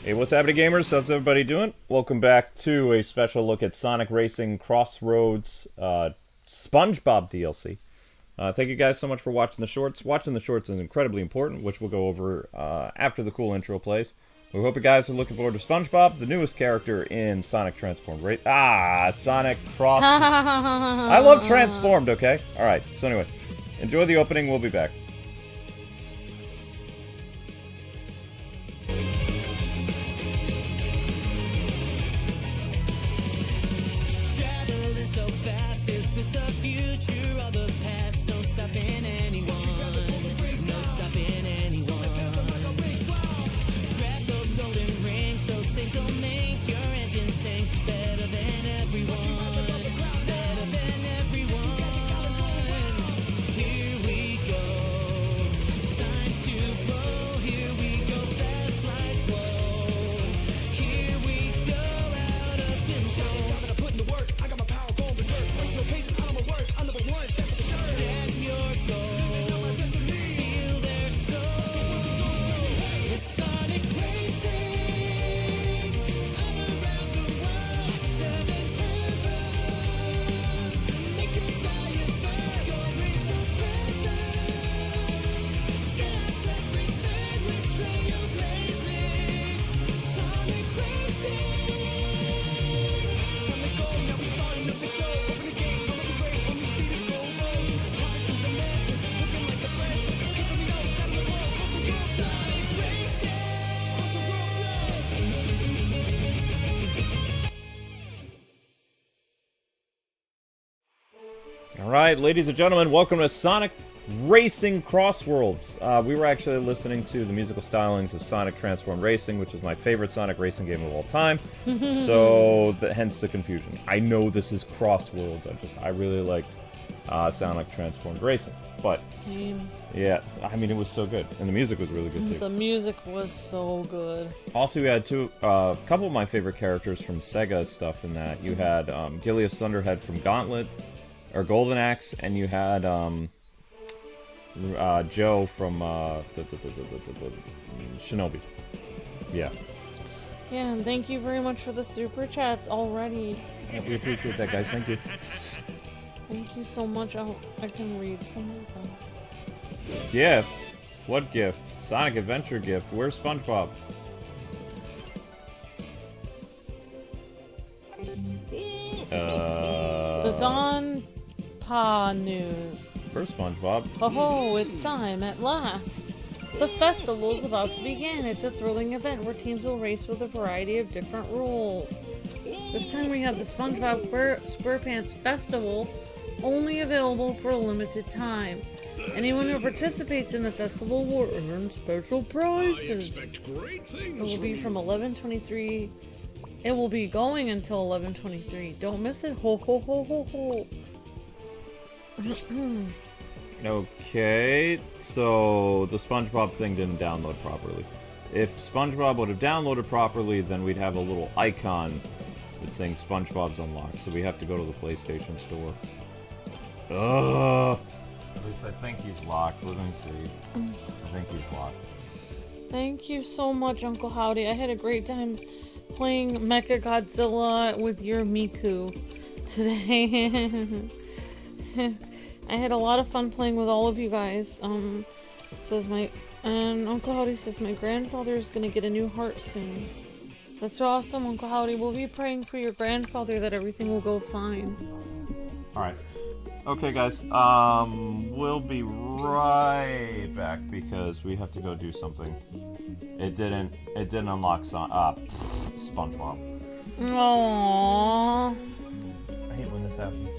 Hey, what's happening, gamers? How's everybody doing? Welcome back to a special look at Sonic Racing Crossroads SpongeBob DLC. Thank you guys so much for watching the shorts. Watching the shorts is incredibly important, which we'll go over after the cool intro plays. We hope you guys are looking forward to SpongeBob, the newest character in Sonic Transformed. Sonic Cross... I love Transformed, okay? Alright, so anyway, enjoy the opening, we'll be back. Alright, ladies and gentlemen, welcome to Sonic Racing Crossworlds. We were actually listening to the musical stylings of Sonic Transformed Racing, which is my favorite Sonic racing game of all time. So, hence the confusion. I know this is Crossworlds, I really liked Sonic Transformed Racing. But, yeah, I mean, it was so good. And the music was really good, too. The music was so good. Also, we had a couple of my favorite characters from Sega stuff in that. You had Gilius Thunderhead from Gauntlet, or Golden Axe, and you had Joe from Shinobi. Yeah. Yeah, and thank you very much for the super chats already. Yeah, we appreciate that, guys. Thank you. Thank you so much. I can read some of them. Gift? What gift? Sonic Adventure gift. Where's SpongeBob? The Don Pa news. Where's SpongeBob? Oh, it's time at last. The festival's about to begin. It's a thrilling event where teams will race with a variety of different rules. This time we have the SpongeBob SquarePants Festival, only available for a limited time. Anyone who participates in the festival will earn special prizes. It will be from 11:23. It will be going until 11:23. Don't miss it. Ho ho ho ho ho. Okay, so the SpongeBob thing didn't download properly. If SpongeBob would have downloaded properly, then we'd have a little icon that's saying SpongeBob's unlocked. So we have to go to the PlayStation Store. Ugh. At least I think he's locked. Let me see. I think he's locked. Thank you so much, Uncle Howdy. I had a great time playing Mechagodzilla with your Miku today. I had a lot of fun playing with all of you guys. And Uncle Howdy says my grandfather is gonna get a new heart soon. That's awesome, Uncle Howdy. We'll be praying for your grandfather that everything will go fine. Alright. Okay, guys. We'll be right back because we have to go do something. It didn't unlock SpongeBob. Aww. I hate when this happens.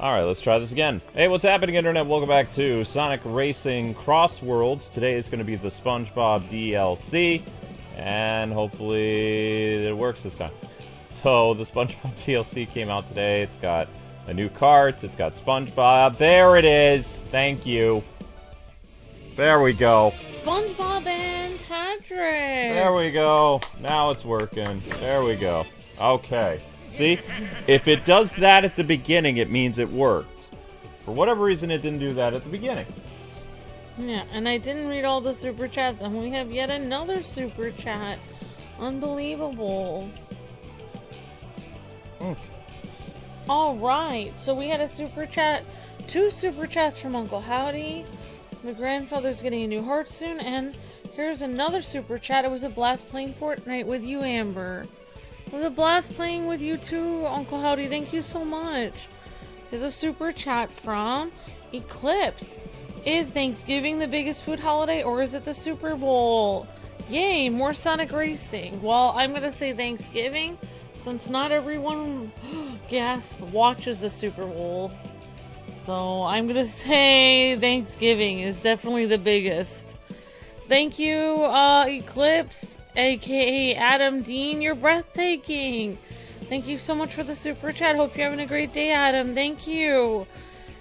Alright, let's try this again. Hey, what's happening, Internet? Welcome back to Sonic Racing Crossworlds. Today is going to be the SpongeBob DLC, and hopefully it works this time. So, the SpongeBob DLC came out today. It's got a new cart. It's got SpongeBob. There it is! Thank you. There we go. SpongeBob and Patrick! There we go. Now it's working. There we go. Okay. See? If it does that at the beginning, it means it worked. For whatever reason, it didn't do that at the beginning. Yeah, and I didn't read all the super chats, and we have yet another super chat. Unbelievable. Alright, so we had a super chat, 2 super chats from Uncle Howdy. My grandfather's getting a new heart soon, and here's another super chat. It was a blast playing Fortnite with you, Amber. It was a blast playing with you too, Uncle Howdy. Thank you so much. Here's a super chat from Eclipse. Is Thanksgiving the biggest food holiday, or is it the Super Bowl? Yay, more Sonic Racing. Well, I'm going to say Thanksgiving, since not everyone watches the Super Bowl. So I'm going to say Thanksgiving is definitely the biggest. Thank you, Eclipse, aka Adam Dean. You're breathtaking. Thank you so much for the super chat. Hope you're having a great day, Adam. Thank you.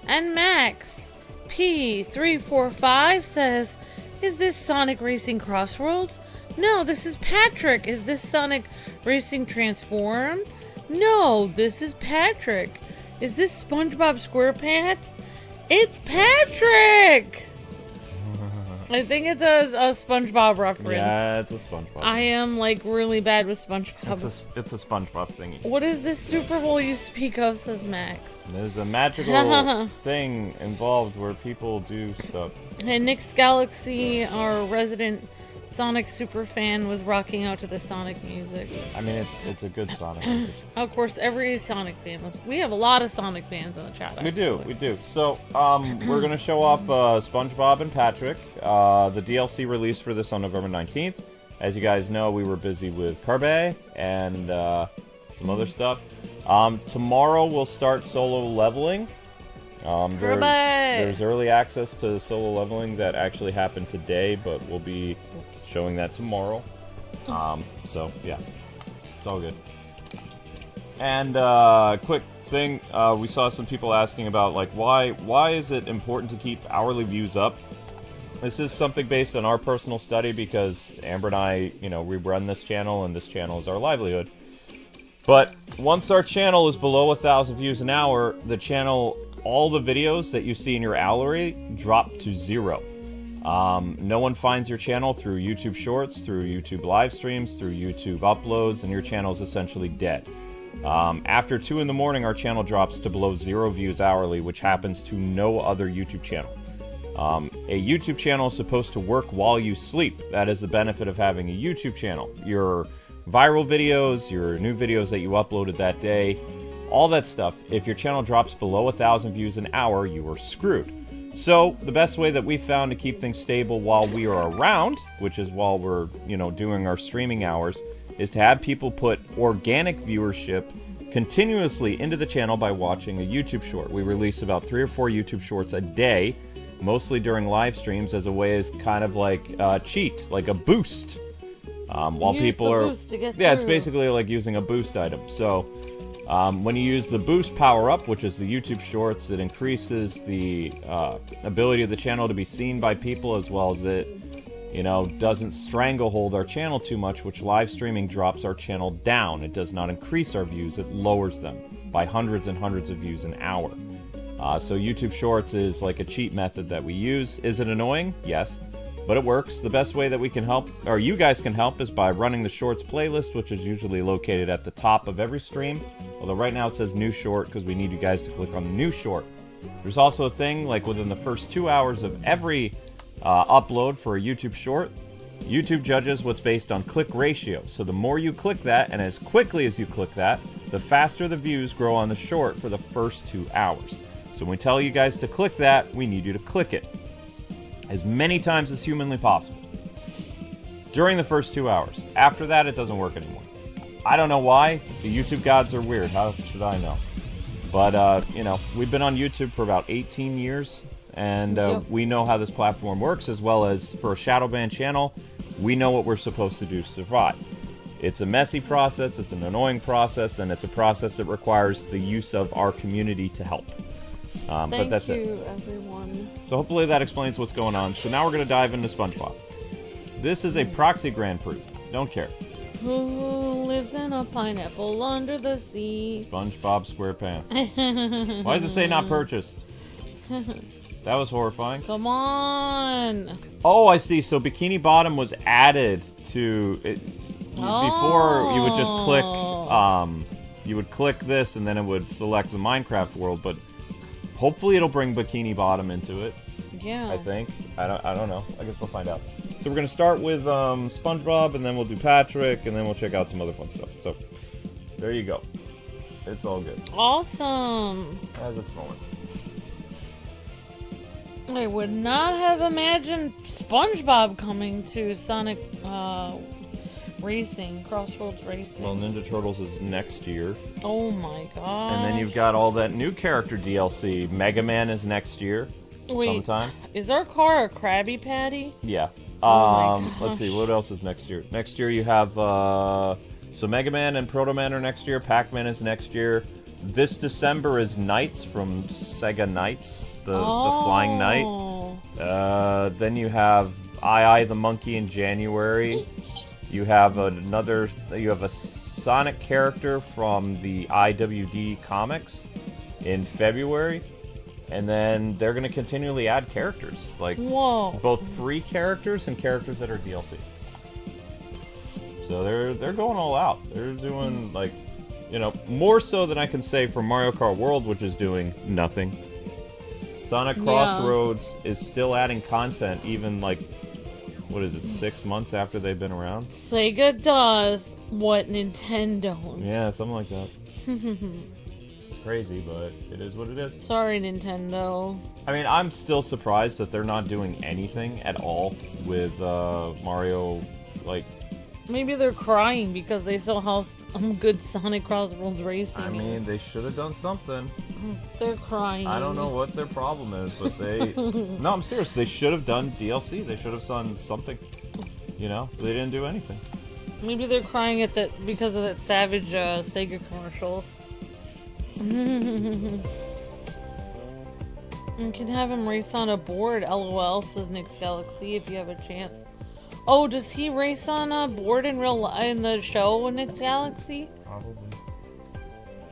And Max P345 says, is this Sonic Racing Crossworlds? No, this is Patrick. Is this Sonic Racing Transformed? No, this is Patrick. Is this SpongeBob SquarePants? It's Patrick! I think it's a SpongeBob reference. Yeah, it's a SpongeBob. I am, like, really bad with SpongeBob. It's a SpongeBob thingy. What is this Super Bowl you speak of, says Max? There's a magical thing involved where people do stuff. And Nick's Galaxy, our resident Sonic super fan, was rocking out to the Sonic music. I mean, it's a good Sonic music. Of course, every Sonic fan was. We have a lot of Sonic fans in the chat. We do. So, we're gonna show off SpongeBob and Patrick. The DLC release for this on November 19th. As you guys know, we were busy with Kirby and some other stuff. Tomorrow we'll start solo leveling. There's early access to solo leveling that actually happened today, but we'll be showing that tomorrow. So yeah, it's all good. And quick thing, we saw some people asking about, like, why is it important to keep hourly views up? This is something based on our personal study, because Amber and I, we run this channel, and this channel is our livelihood. But once our channel is below 1,000 views an hour, the channel, all the videos that you see in your gallery drop to 0. No one finds your channel through YouTube Shorts, through YouTube live streams, through YouTube uploads, and your channel is essentially dead. After 2 in the morning, our channel drops to below 0 views hourly, which happens to no other YouTube channel. A YouTube channel is supposed to work while you sleep. That is the benefit of having a YouTube channel. Your viral videos, your new videos that you uploaded that day, all that stuff, if your channel drops below 1,000 views an hour, you are screwed. So, the best way that we found to keep things stable while we are around, which is while we're, doing our streaming hours, is to have people put organic viewership continuously into the channel by watching a YouTube short. We release about 3 or 4 YouTube shorts a day, mostly during live streams, as a way as kind of like a cheat, like a boost. While people are... it's basically like using a boost item. So, when you use the boost power-up, which is the YouTube Shorts, it increases the ability of the channel to be seen by people, as well as it, doesn't stranglehold our channel too much, which live streaming drops our channel down. It does not increase our views, it lowers them by hundreds and hundreds of views an hour. So YouTube Shorts is like a cheat method that we use. Is it annoying? Yes. But it works. The best way that we can help, or you guys can help, is by running the Shorts playlist, which is usually located at the top of every stream. Although right now it says New Short, because we need you guys to click on the New Short. There's also a thing, like within the first 2 hours of every upload for a YouTube Short, YouTube judges what's based on click ratio. So the more you click that, and as quickly as you click that, the faster the views grow on the short for the first 2 hours. So when we tell you guys to click that, we need you to click it as many times as humanly possible during the first 2 hours. After that, it doesn't work anymore. I don't know why. The YouTube gods are weird. How should I know? But, you know, we've been on YouTube for about 18 years, and we know how this platform works, as well as for a shadow ban channel, we know what we're supposed to do to survive. It's a messy process, it's an annoying process, and it's a process that requires the use of our community to help. But that's Thank you, everyone. So hopefully that explains what's going on. So now we're going to dive into SpongeBob. This is a proxy Grand Prix. Don't care. Who lives in a pineapple under the sea? SpongeBob SquarePants. Why does it say not purchased? That was horrifying. Come on. Oh, I see. So Bikini Bottom was added to it. Before you would just click, you would click this and then it would select the Minecraft world, but hopefully it'll bring Bikini Bottom into it. Yeah. I think. I don't know. I guess we'll find out. So we're gonna start with SpongeBob, and then we'll do Patrick, and then we'll check out some other fun stuff. So there you go. It's all good. Awesome. As its moment. I would not have imagined SpongeBob coming to Sonic Racing, Crossworlds Racing. Well, Ninja Turtles is next year. Oh my god. And then you've got all that new character DLC. Mega Man is next year. Sometime. Is our car a Krabby Patty? Yeah. Oh my Let's see, gosh. what else is next year? Next year you have, so Mega Man and Proto Man are next year. Pac-Man is next year. This December is Knights from Sega Knights, the Flying Knight. Then you have I the Monkey in January. You have you have a Sonic character from the IWD comics in February. And then they're going to continually add characters, like both free characters and characters that are DLC. So they're going all out. They're doing, like, you know, more so than I can say for Mario Kart World, which is doing nothing. Sonic Crossroads is still adding content, even, like, what is it, 6 months after they've been around? Sega does what Nintendo don't. Yeah, something like that. Crazy, but it is what it is. Sorry, Nintendo. I mean, I'm still surprised that they're not doing anything at all with Mario, like... Maybe they're crying because they saw how good Sonic Crossworlds Racing is. I mean, they should have done something. They're crying. I don't know what their problem is, but they... No, I'm serious. They should have done DLC. They should have done something. You know? They didn't do anything. Maybe they're crying at that because of that Savage Sega commercial. You can have him race on a board, LOL, says Nick's Galaxy, if you have a chance. Oh, does he race on a board in the show, Nick's Galaxy? Probably.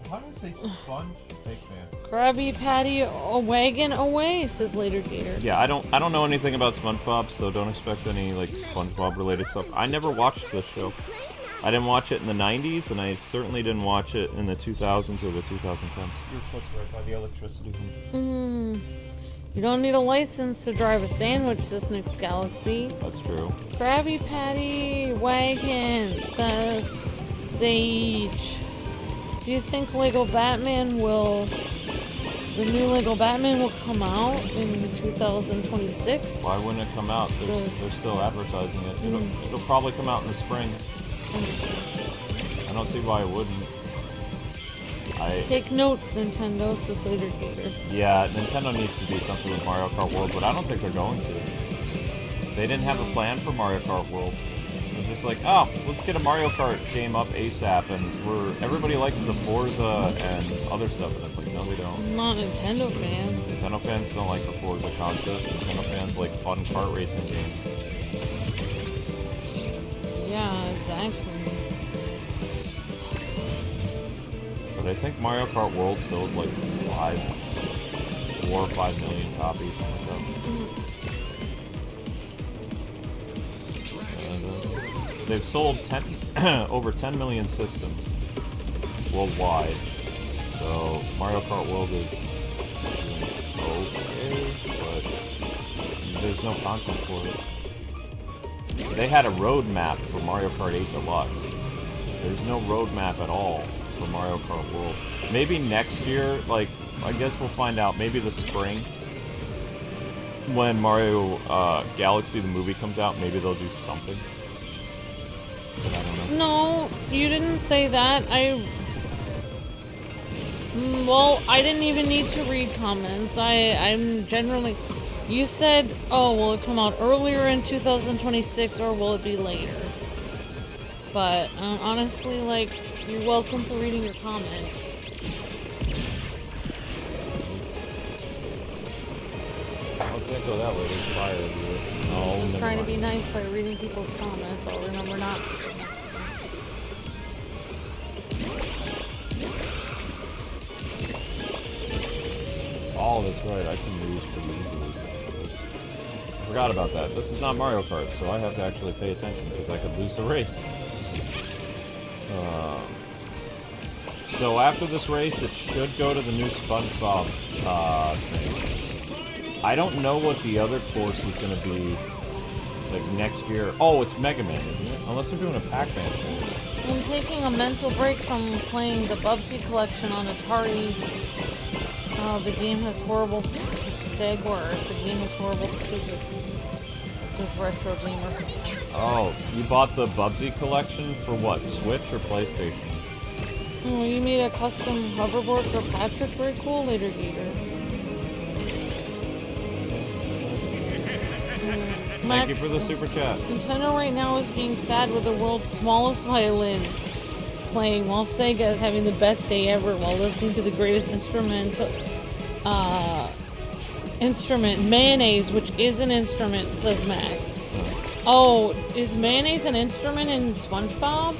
How do I say sponge? Fake fan. Krabby Patty a wagon away, says Later Gator. Yeah, I don't know anything about SpongeBob, so don't expect any, like, SpongeBob related stuff. I never watched this show. I didn't watch it in the 90s, and I certainly didn't watch it in the 2000s or the 2010s. Your foot's right by the electricity. You don't need a license to drive a sandwich, says Nick's Galaxy. That's true. Krabby Patty wagon, says Sage. Do you think Lego Batman the new Lego Batman will come out in 2026? Why wouldn't it come out? They're still advertising it. It'll probably come out in the spring. I don't see why it wouldn't. Take notes, Nintendo, says Later Gator. Yeah, Nintendo needs to do something with Mario Kart World, but I don't think they're going to. They didn't have a plan for Mario Kart World. They're just like, oh, let's get a Mario Kart game up ASAP, and everybody likes the Forza and other stuff, and it's like, no, we don't. Not Nintendo fans. Nintendo fans don't like the Forza concept. Nintendo fans like fun kart racing games. Yeah, exactly. But I think Mario Kart World sold like 4 or 5 million copies. And, they've sold over 10 million systems worldwide. So Mario Kart World is okay, but there's no content for it. They had a roadmap for Mario Kart 8 Deluxe. There's no roadmap at all for Mario Kart World. Maybe next year, like, I guess we'll find out. Maybe the spring, when Mario Galaxy, the movie, comes out, maybe they'll do something. But I don't know. No, you didn't say that. Well, I didn't even need to read comments. I'm generally... You said, oh, will it come out earlier in 2026 or will it be later? But, honestly, like, you're welcome for reading your comments. Oh, can't go that way. There's fire everywhere. Oh, Just never trying to mind. be nice by reading people's comments. I'll remember not to. Oh, that's right. I can lose pretty easily. Oops. I forgot about that. This is not Mario Kart, so I have to actually pay attention because I could lose the race. So after this race, it should go to the new SpongeBob thing. I don't know what the other course is going to be like next year. Oh, it's Mega Man, isn't it? Unless they're doing a Pac-Man course. I'm taking a mental break from playing the Bubsy collection on Atari. The game has horrible... Big word. The game has horrible physics. This is Retro Gamer. Oh, you bought the Bubsy collection for what? Switch or PlayStation? Oh, you made a custom hoverboard for Patrick? Very cool, Later Gator. Thank you for the super chat. Nintendo right now is being sad with the world's smallest violin playing, while Sega is having the best day ever while listening to the greatest instrument, mayonnaise, which is an instrument, says Max. Oh, is mayonnaise an instrument in SpongeBob?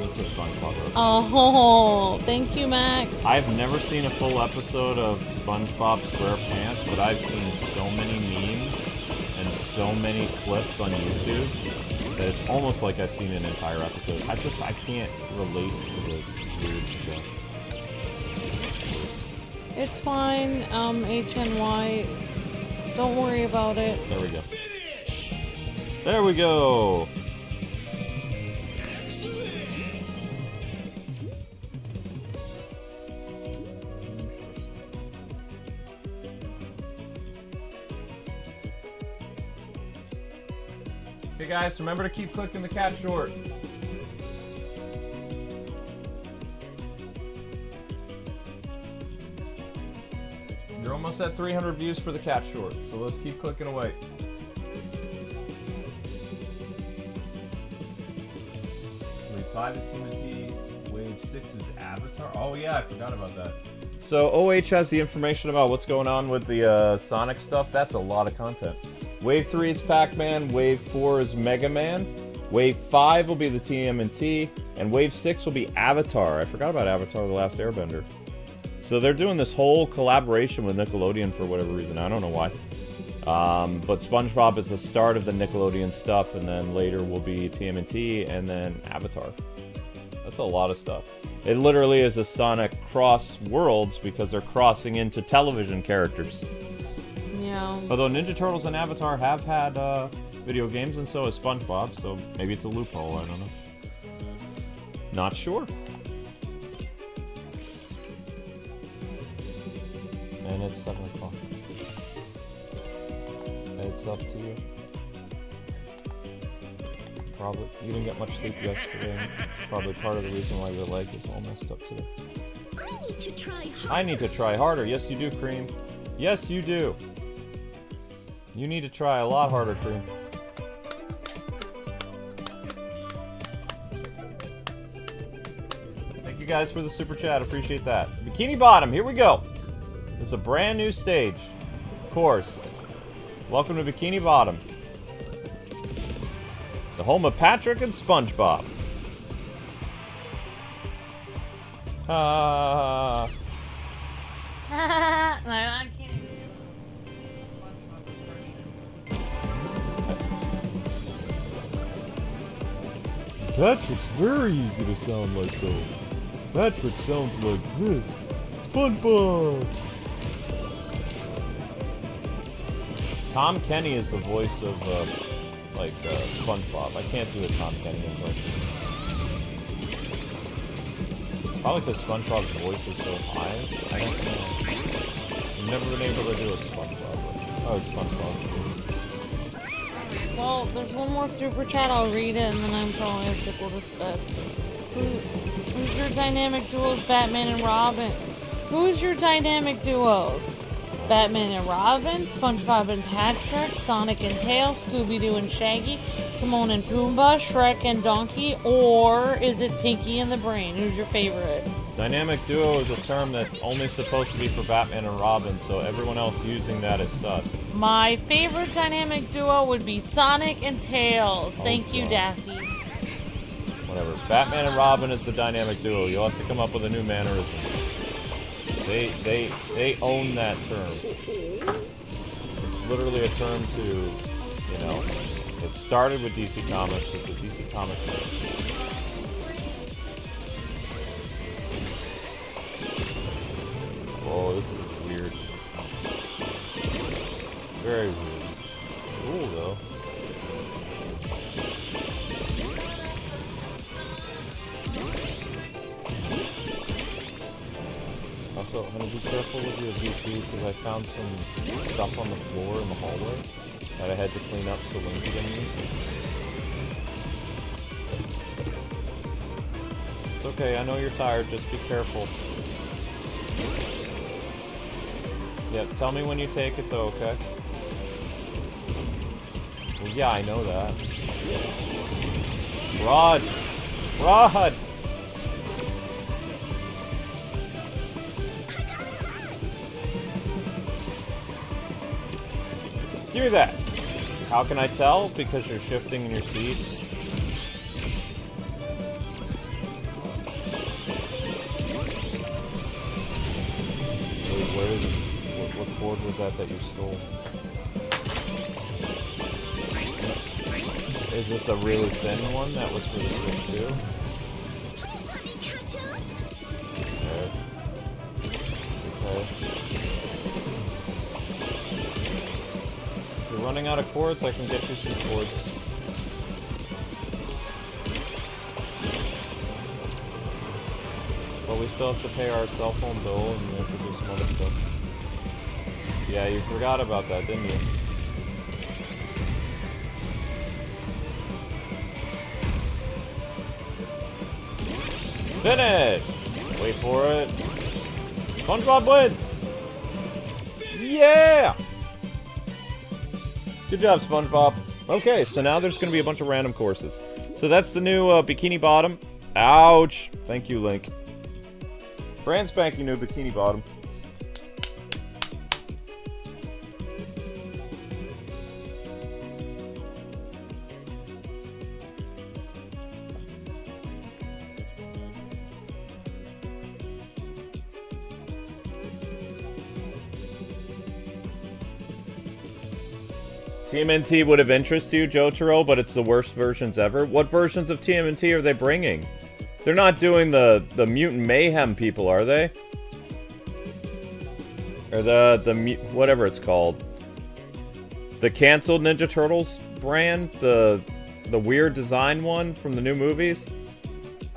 It's a SpongeBob reference. Oh, thank you, Max. I've never seen a full episode of SpongeBob SquarePants, but I've seen so many memes and so many clips on YouTube that it's almost like I've seen an entire episode. I can't relate to the weird stuff. It's fine, HNY. Don't worry about it. There we go. There we go! Okay guys, remember to keep clicking the cat short. You're almost at 300 views for the cat short, so let's keep clicking away. Wave 5 is TMNT, Wave 6 is Avatar. Oh yeah, I forgot about that. So OH has the information about what's going on with the Sonic stuff. That's a lot of content. Wave 3 is Pac-Man, Wave 4 is Mega Man, Wave 5 will be the TMNT, and Wave 6 will be Avatar. I forgot about Avatar: The Last Airbender. So they're doing this whole collaboration with Nickelodeon for whatever reason. I don't know why. But SpongeBob is the start of the Nickelodeon stuff, and then later will be TMNT, and then Avatar. That's a lot of stuff. It literally is a Sonic Crossworlds because they're crossing into television characters. Yeah. Although Ninja Turtles and Avatar have had video games, and so has SpongeBob, so maybe it's a loophole, I don't know. Not sure. And it's 7 o'clock. It's up to you. Probably. You didn't get much sleep yesterday. Probably part of the reason why your leg is all messed up today. I need to try harder. I need to try harder. Yes, you do, Cream. Yes, you do. You need to try a lot harder, Cream. Thank you guys for the super chat. Appreciate that. Bikini Bottom, here we go. It's a brand new stage. Of course. Welcome to Bikini Bottom. The home of Patrick and SpongeBob. Ah. No, I can't. Patrick's very easy to sound like though. Patrick sounds like this. SpongeBob! Tom Kenny is the voice of, SpongeBob. I can't do a Tom Kenny impression. Probably because SpongeBob's voice is so high. I don't know. I've never been able to do a SpongeBob. Oh, it's SpongeBob. Well, there's one more super chat. I'll read it, and then I'm probably have to go to bed. Who's your dynamic duos, Batman and Robin? Who's your dynamic duos? Batman and Robin, SpongeBob and Patrick, Sonic and Tails, Scooby-Doo and Shaggy, Timon and Pumbaa, Shrek and Donkey, or is it Pinky and the Brain? Who's your favorite? Dynamic duo is a term that's only supposed to be for Batman and Robin, so everyone else using that is sus. My favorite dynamic duo would be Sonic and Tails. Thank you, Daffy. Whatever. Batman and Robin is the dynamic duo. You'll have to come up with a new mannerism. They own that term. It's literally a term to, you know, it started with DC Comics. It's a DC Comics thing. Oh, this is weird. Very weird. Cool, though. Also, honey, be careful with your VP, because I found some stuff on the floor in the hallway that I had to clean up so Linky didn't eat. It's okay, I know you're tired, just be careful. Yeah, tell me when you take it though, okay? Well, yeah, I know that. Rod! Rod! Do that! How can I tell? Because you're shifting in your seat. Where is it? What cord was that you stole? Is it the really thin one that was for the Switch 2? Okay. Okay. If you're running out of cords, I can get you some cords. But we still have to pay our cell phone bill and we have to do some other stuff. Yeah, you forgot about that, didn't you? Finish! Wait for it. SpongeBob wins! Yeah! Good job, SpongeBob. Okay, so now there's going to be a bunch of random courses. So that's the new Bikini Bottom. Ouch! Thank you, Link. Brand spanking new Bikini Bottom. TMNT would have interest you, Jotaro, but it's the worst versions ever. What versions of TMNT are they bringing? They're not doing the Mutant Mayhem people, are they? Or the whatever it's called. The canceled Ninja Turtles brand? The weird design one from the new movies?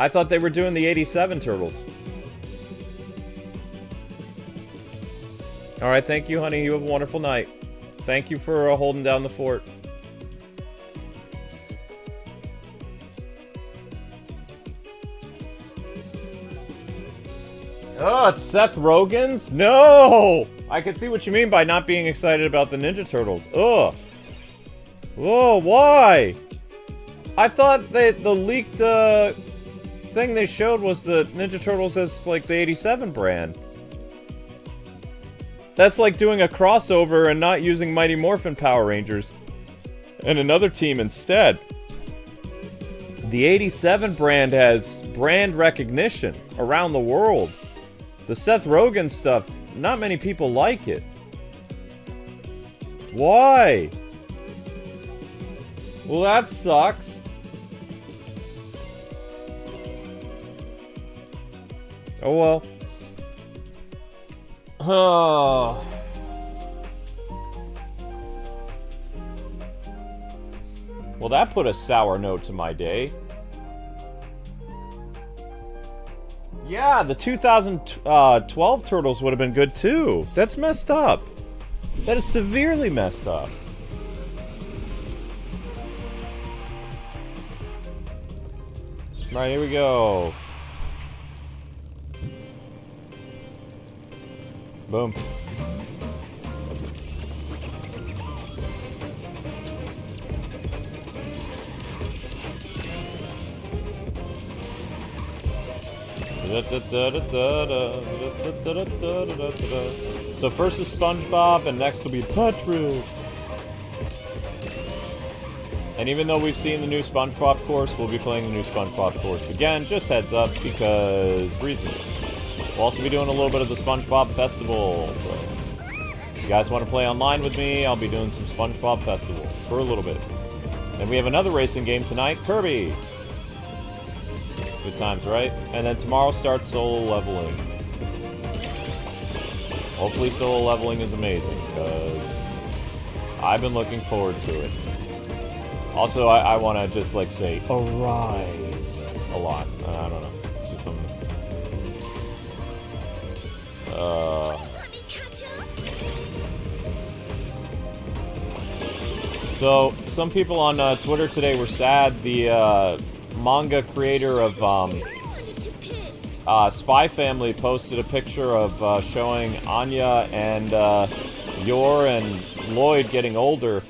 I thought they were doing the 87 Turtles. Alright, thank you, honey. You have a wonderful night. Thank you for holding down the fort. Oh, it's Seth Rogen's? No! I can see what you mean by not being excited about the Ninja Turtles. Ugh. Oh, why? I thought the leaked thing they showed was the Ninja Turtles as like the 87 brand. That's like doing a crossover and not using Mighty Morphin Power Rangers and another team instead. The 87 brand has brand recognition around the world. The Seth Rogen stuff, not many people like it. Why? Well, that sucks. Oh well. Oh. Well, that put a sour note to my day. Yeah, the 2012 Turtles would have been good too. That's messed up. That is severely messed up. Alright, here we go. Boom. So first is SpongeBob, and next will be Patrick. And even though we've seen the new SpongeBob course, we'll be playing the new SpongeBob course again. Just heads up, because reasons. We'll also be doing a little bit of the SpongeBob Festival, so if you guys want to play online with me, I'll be doing some SpongeBob Festival for a little bit. And we have another racing game tonight, Kirby. Good times, right? And then tomorrow starts solo leveling. Hopefully solo leveling is amazing, because I've been looking forward to it. Also, I want to just, like, say, arise a lot. I don't know. It's just something. So, some people on Twitter today were sad. The manga creator of Spy Family posted a picture of showing Anya and Yor and Lloyd getting older.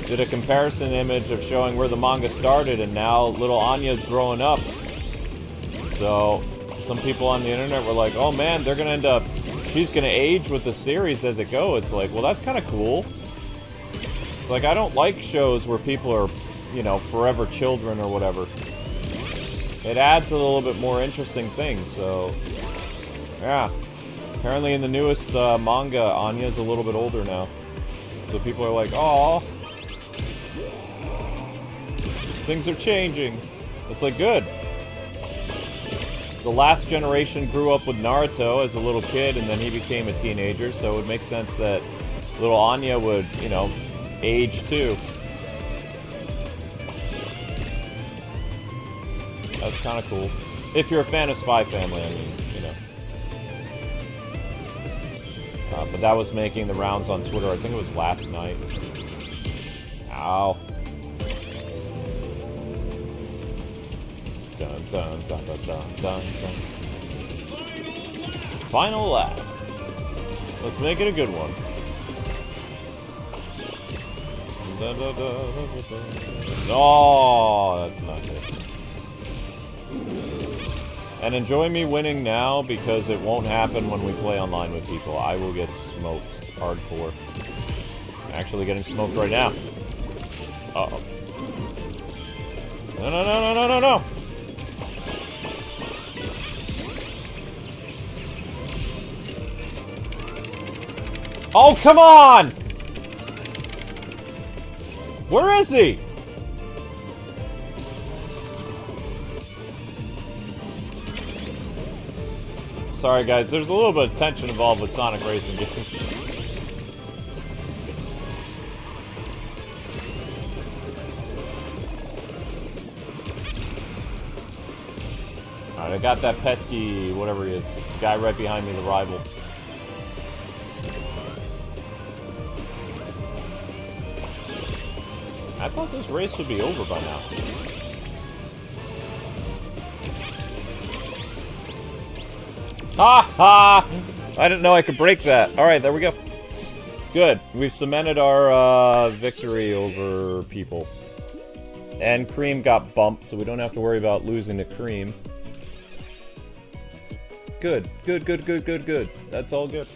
Did a comparison image of showing where the manga started, and now little Anya's growing up. So, some people on the internet were like, oh man, they're gonna end up, she's gonna age with the series as it goes. It's like, well, that's kind of cool. It's like, I don't like shows where people are, you know, forever children or whatever. It adds a little bit more interesting things, so, yeah. Apparently in the newest manga, Anya's a little bit older now. So people are like, aww. Things are changing. It's like, good. The last generation grew up with Naruto as a little kid, and then he became a teenager, so it would make sense that little Anya would, you know, age too. That's kind of cool. If you're a fan of Spy Family, I mean, you know. But that was making the rounds on Twitter. I think it was last night. Ow. Dun, dun, dun, dun, dun, dun, dun. Final lap. Let's make it a good one. Dun, dun, dun, dun, dun, dun. Oh, that's not good. And enjoy me winning now, because it won't happen when we play online with people. I will get smoked hardcore. I'm actually getting smoked right now. Uh-oh. No, no, no, no, no, no, no! Oh, come on! Where is he? Sorry, guys. There's a little bit of tension involved with Sonic Racing games. Alright, I got that pesky, whatever he is, guy right behind me, the rival. I thought this race would be over by now. Ha ha! I didn't know I could break that. Alright, there we go. Good. We've cemented our victory over people. And Cream got bumped, so we don't have to worry about losing to Cream. Good. Good, good, good, good, good. That's all good.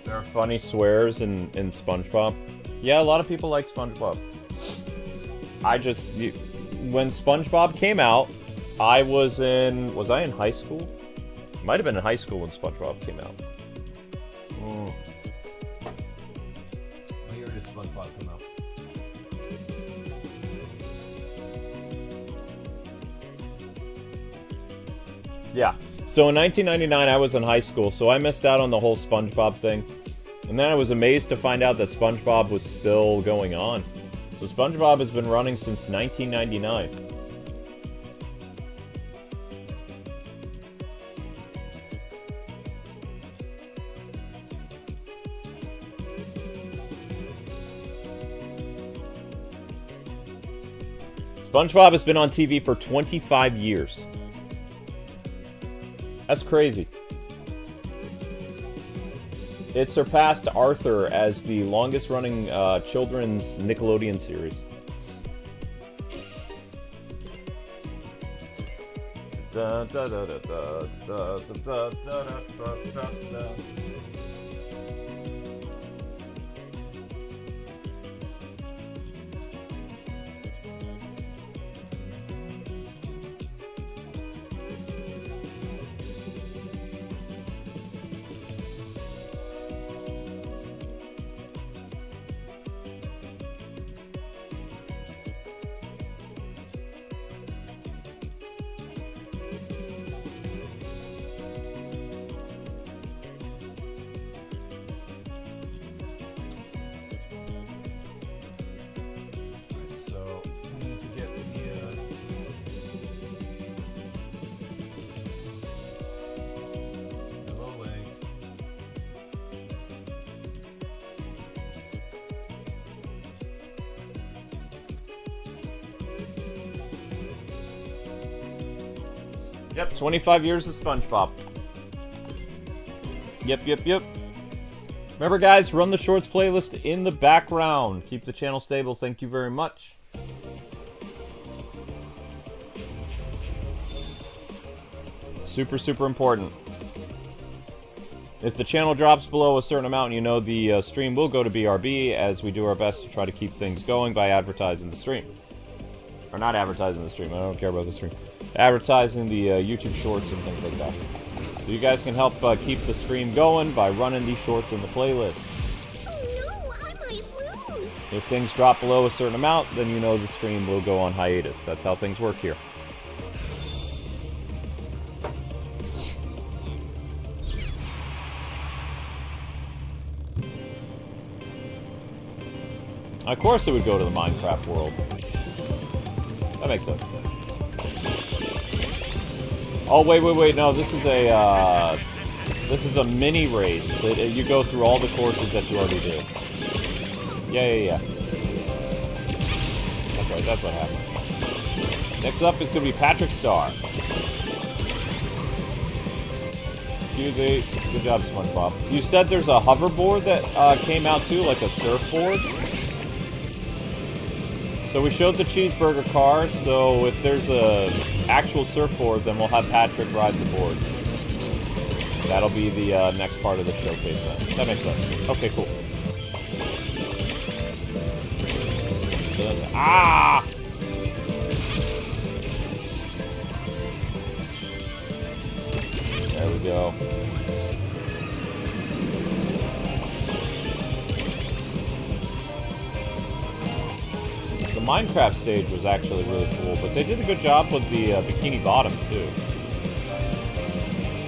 There are funny swears in SpongeBob. Yeah, a lot of people like SpongeBob. When SpongeBob came out, I was in high school? Might have been in high school when SpongeBob came out. What year did SpongeBob come out? Yeah. So in 1999, I was in high school, so I missed out on the whole SpongeBob thing. And then I was amazed to find out that SpongeBob was still going on. So SpongeBob has been running since 1999. SpongeBob has been on TV for 25 years. That's crazy. It surpassed Arthur as the longest-running children's Nickelodeon series. Da, da, da, da, da, da, da, da, da, da, da. So we need to get the low leg. Yep, 25 years of SpongeBob. Yep. Remember, guys, run the Shorts playlist in the background. Keep the channel stable. Thank you very much. Super, super important. If the channel drops below a certain amount, you know the stream will go to BRB, as we do our best to try to keep things going by advertising the stream. Or not advertising the stream, I don't care about the stream. Advertising the YouTube Shorts and things like that. So you guys can help keep the stream going by running these shorts in the playlist. Oh no, I might lose. If things drop below a certain amount, then you know the stream will go on hiatus. That's how things work here. Of course it would go to the Minecraft world. That makes sense. Oh, wait, no, this is a mini race. You go through all the courses that you already did. Yeah. That's right, that's what happened. Next up is going to be Patrick Star. Excuse me. Good job, SpongeBob. You said there's a hoverboard that came out too, like a surfboard? So we showed the cheeseburger car, so if there's a actual surfboard, then we'll have Patrick ride the board. That'll be the next part of the showcase then. That makes sense. Okay, cool. Ah! There we go. The Minecraft stage was actually really cool, but they did a good job with the Bikini Bottom, too.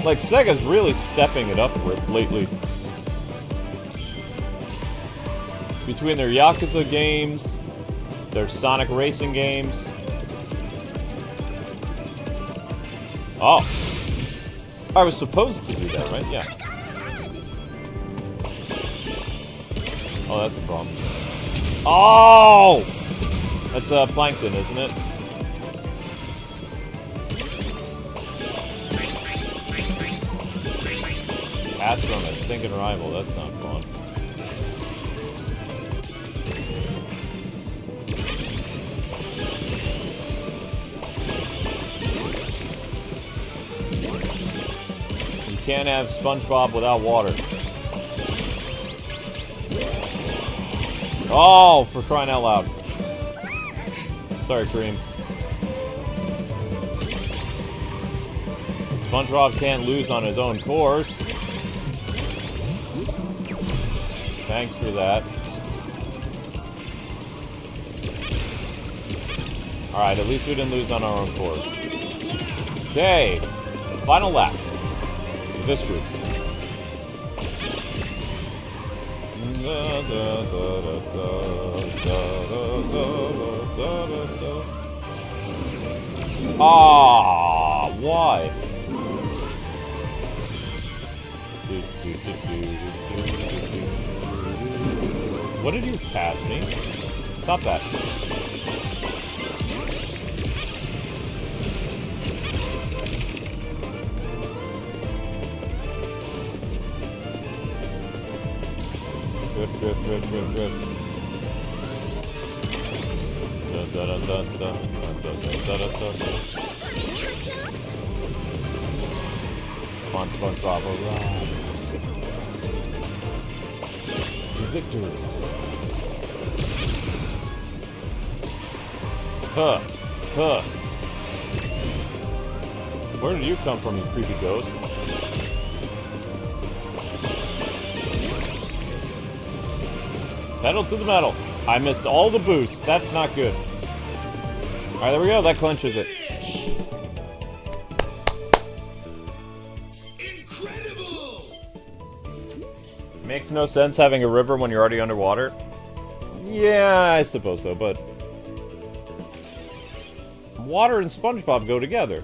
Like, Sega's really stepping it up lately. Between their Yakuza games, their Sonic Racing games. Oh. I was supposed to do that, right? Yeah. Oh, that's a problem. Oh! That's plankton, isn't it? Pass from a stinking rival, that's not fun. You can't have SpongeBob without water. Oh, for crying out loud. Sorry, Kareem. SpongeBob can't lose on his own course. Thanks for that. Alright, at least we didn't lose on our own course. Okay, final lap. For this group. Ah, why? What did you pass me? Stop that. drift, drift, drift, drift, drift. Dun, dun, dun, dun, dun, dun, dun, dun, dun, dun. Please let me catch up. Come on, SpongeBob, arise. To victory. Huh. Huh. Where did you come from, you creepy ghost? Pedal to the metal. I missed all the boosts. That's not good. Alright, there we go. That clinches it. Incredible! Makes no sense having a river when you're already underwater. Yeah, I suppose so, but... Water and SpongeBob go together.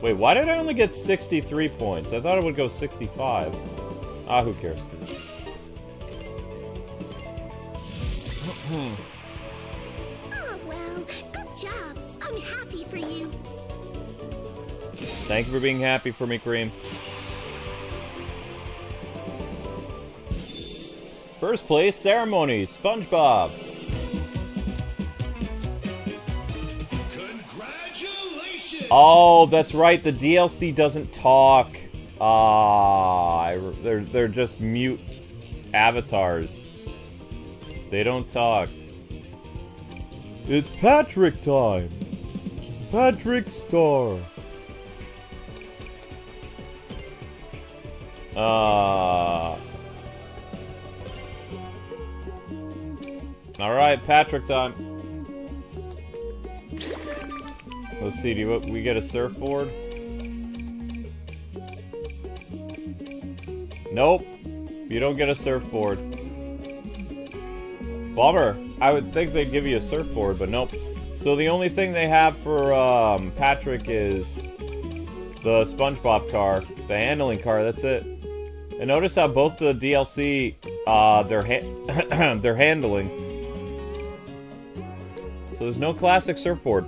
Wait, why did I only get 63 points? I thought it would go 65. Ah, who cares? Oh, well, good job. I'm happy for you. Thank you for being happy for me, Cream. First place ceremony, SpongeBob. Congratulations! Oh, that's right. The DLC doesn't talk. They're just mute avatars. They don't talk. It's Patrick time. Patrick Star. Alright, Patrick time. Let's see, do we get a surfboard? Nope. You don't get a surfboard. Bummer. I would think they'd give you a surfboard, but nope. So the only thing they have for Patrick is the SpongeBob car, the handling car, that's it. And notice how both the DLC, they're handling. So there's no classic surfboard.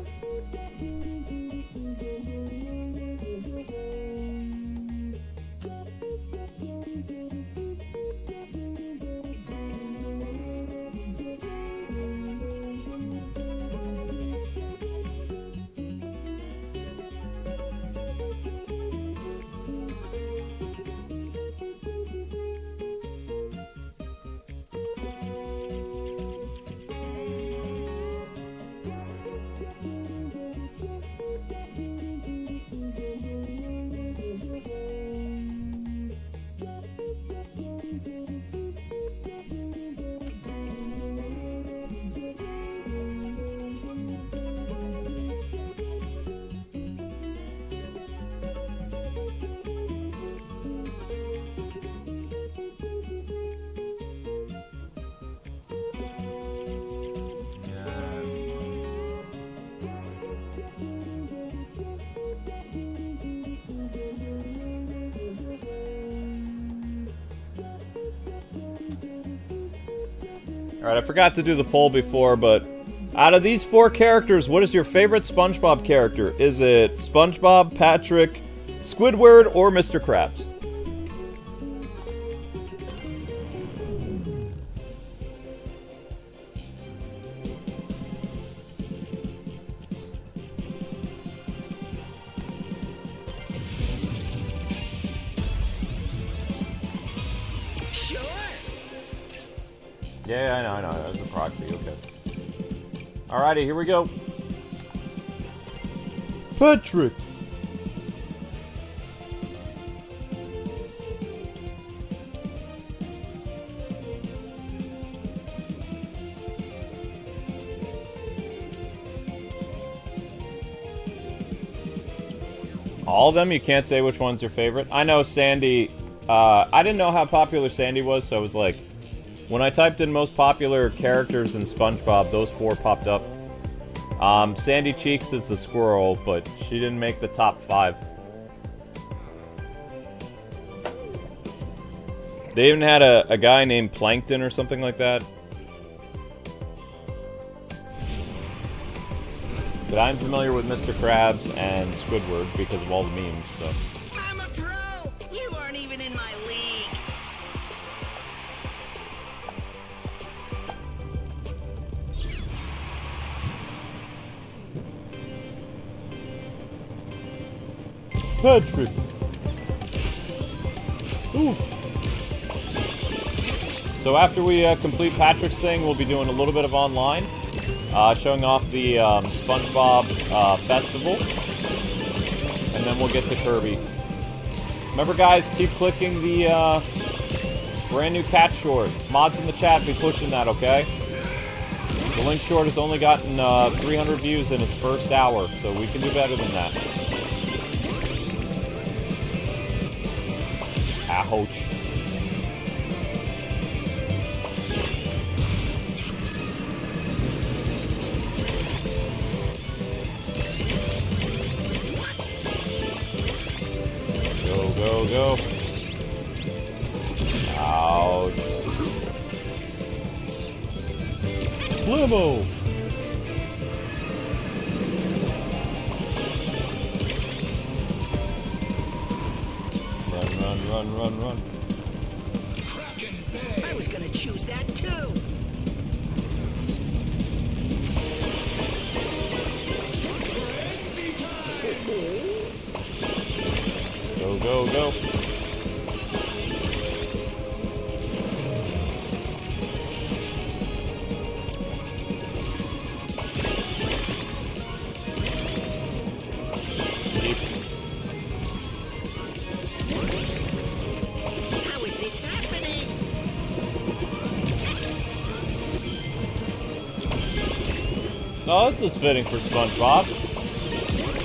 Alright, I forgot to do the poll before, but out of these four characters, what is your favorite SpongeBob character? Is it SpongeBob, Patrick, Squidward, or Mr. Krabs? Yeah, I know. That's a proxy, okay. Alrighty, here we go. Patrick! All of them? You can't say which one's your favorite? I know Sandy... I didn't know how popular Sandy was, so I was like... When I typed in most popular characters in SpongeBob, those four popped up. Sandy Cheeks is the squirrel, but she didn't make the top 5. They even had a guy named Plankton or something like that. But I'm familiar with Mr. Krabs and Squidward because of all the memes, so... I'm a pro! You aren't even in my league! Patrick. Oof. So after we complete Patrick's thing, we'll be doing a little bit of online, showing off the SpongeBob festival, and then we'll get to Kirby. Remember, guys, keep clicking the brand new cat short. Mods in the chat, be pushing that, okay? The Link short has only gotten 300 views in its first hour, so we can do better than that. Ouch. Go, go, go. Ouch. Limo! Run, run, run, run, run. I was gonna choose that too. Go, go, go. How is this happening? Oh, this is fitting for SpongeBob.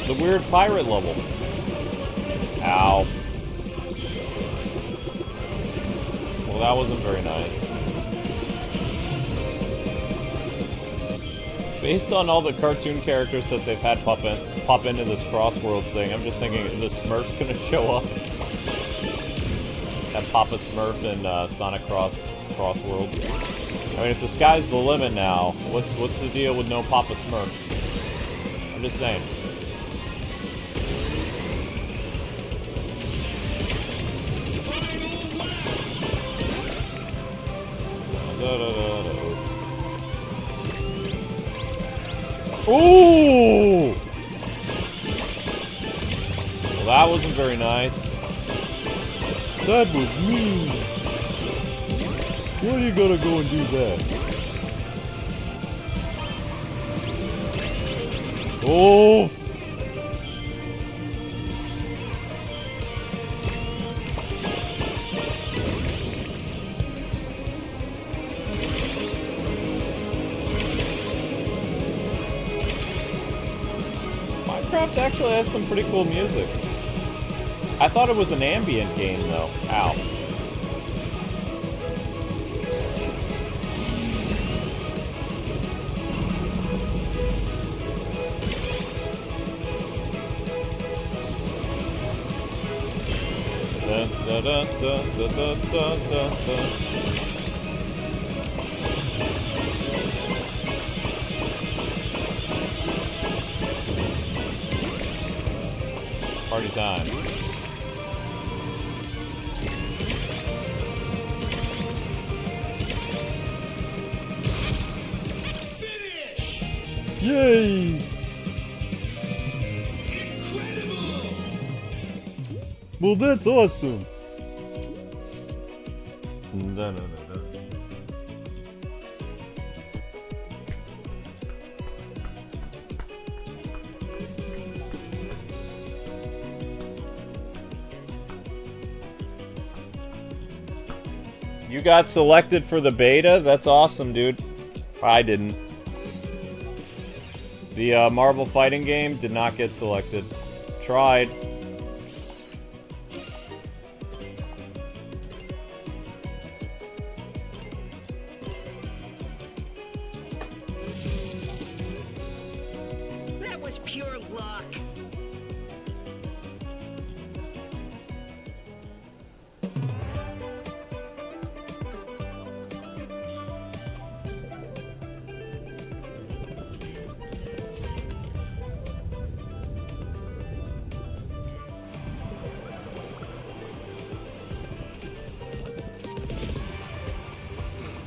The weird pirate level. Ow. Well, that wasn't very nice. Based on all the cartoon characters that they've had pop into this Crossworlds thing, I'm just thinking, the Smurf's gonna show up? That Papa Smurf in Sonic Crossworlds. I mean, if the sky's the limit now, what's the deal with no Papa Smurf? I'm just saying. Ooh! Well, that wasn't very nice. That was mean. Why are you gonna go and do that? Oh! Minecraft actually has some pretty cool music. I thought it was an ambient game, though. Ow. Da, da, da, da, da, da, da, da. Party time. Finish! Yay! Incredible! Well, that's awesome. Da, da, da, da. You got selected for the beta? That's awesome, dude. I didn't. The Marvel fighting game did not get selected. Tried. That was pure luck.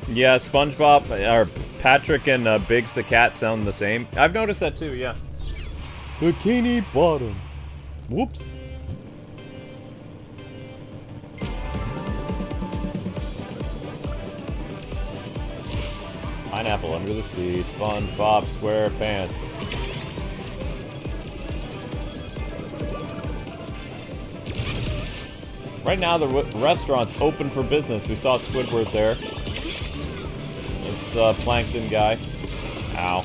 Yeah, SpongeBob, or Patrick and Biggs the cat sound the same. I've noticed that too, yeah. Bikini Bottom. Whoops. Pineapple under the sea. SpongeBob SquarePants. Right now, the restaurant's open for business. We saw Squidward there. This plankton guy. Ow.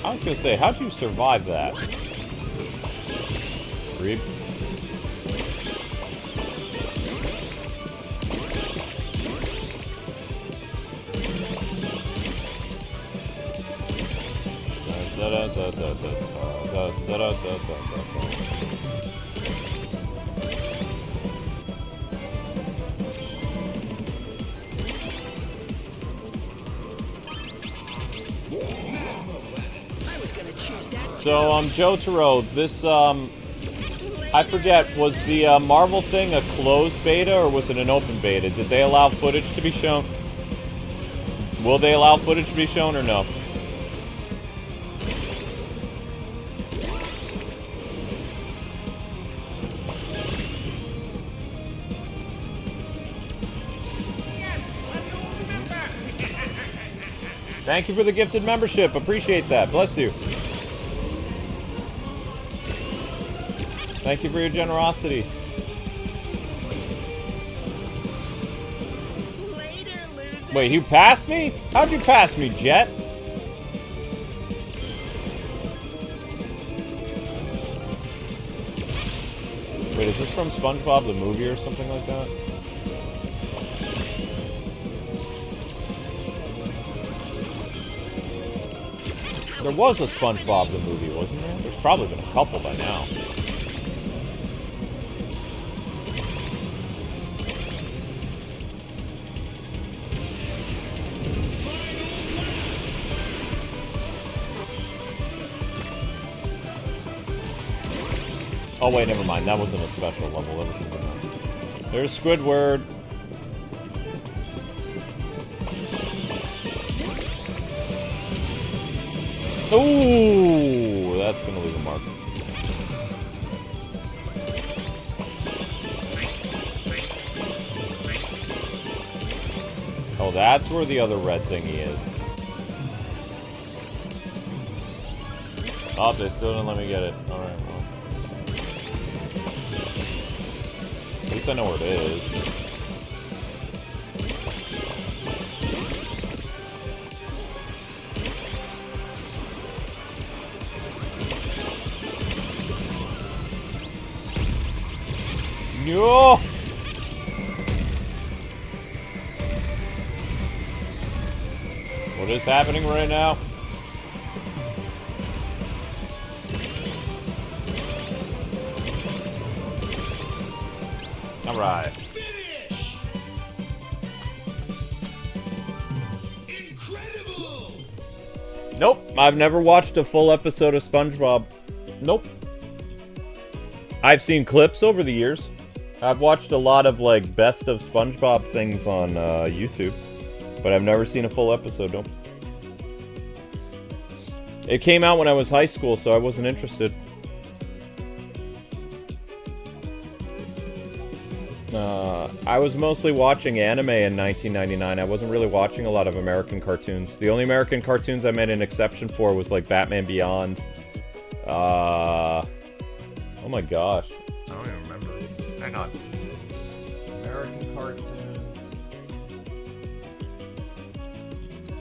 I was gonna say, how'd you survive that? Reed? So, Joe Taro, this, I forget, was the Marvel thing a closed beta or was it an open beta? Did they allow footage to be shown? Will they allow footage to be shown or no? Thank you for the gifted membership. Appreciate that. Bless you. Thank you for your generosity. Later, loser. Wait, you passed me? How'd you pass me, Jet? Wait, is this from SpongeBob the movie or something like that? There was a SpongeBob the movie, wasn't there? There's probably been a couple by now. Oh wait, never mind. That wasn't a special level. That was something else. There's Squidward. Ooh, that's gonna leave a mark. Oh, that's where the other red thingy is. Oh, they still didn't let me get it. Alright, well. At least I know where it is. No! What is happening right now? Alright. Finish! Incredible! Nope, I've never watched a full episode of SpongeBob. Nope. I've seen clips over the years. I've watched a lot of, like, best of SpongeBob things on YouTube. But I've never seen a full episode, nope. It came out when I was high school, so I wasn't interested. I was mostly watching anime in 1999. I wasn't really watching a lot of American cartoons. The only American cartoons I made an exception for was, like, Batman Beyond. Oh my gosh. I don't even remember. Hang on. American cartoons.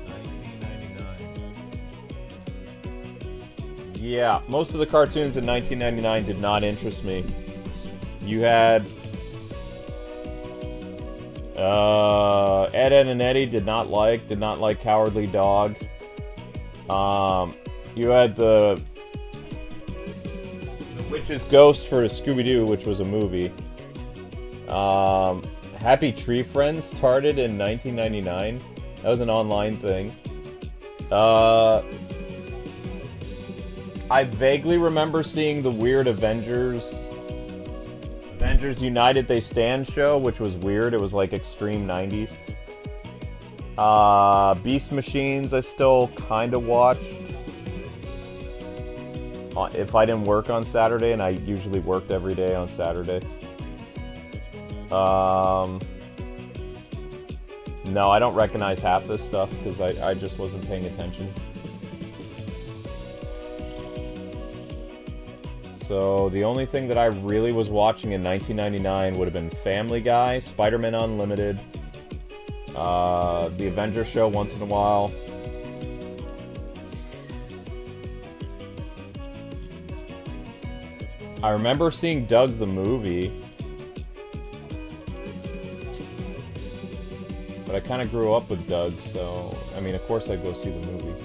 1999. Yeah, most of the cartoons in 1999 did not interest me. You had... Ed, Edd and Eddy did not like Cowardly Dog. You had the Witch's Ghost for Scooby-Doo, which was a movie. Happy Tree Friends started in 1999. That was an online thing. I vaguely remember seeing the weird Avengers United They Stand show, which was weird. It was like extreme 90s. Beast Machines I still kind of watched. if I didn't work on Saturday, and I usually worked every day on Saturday. No, I don't recognize half this stuff because I just wasn't paying attention. So the only thing that I really was watching in 1999 would have been Family Guy, Spider-Man Unlimited, the Avengers show once in a while. I remember seeing Doug the movie, but I kind of grew up with Doug, so I mean, of course I'd go see the movie.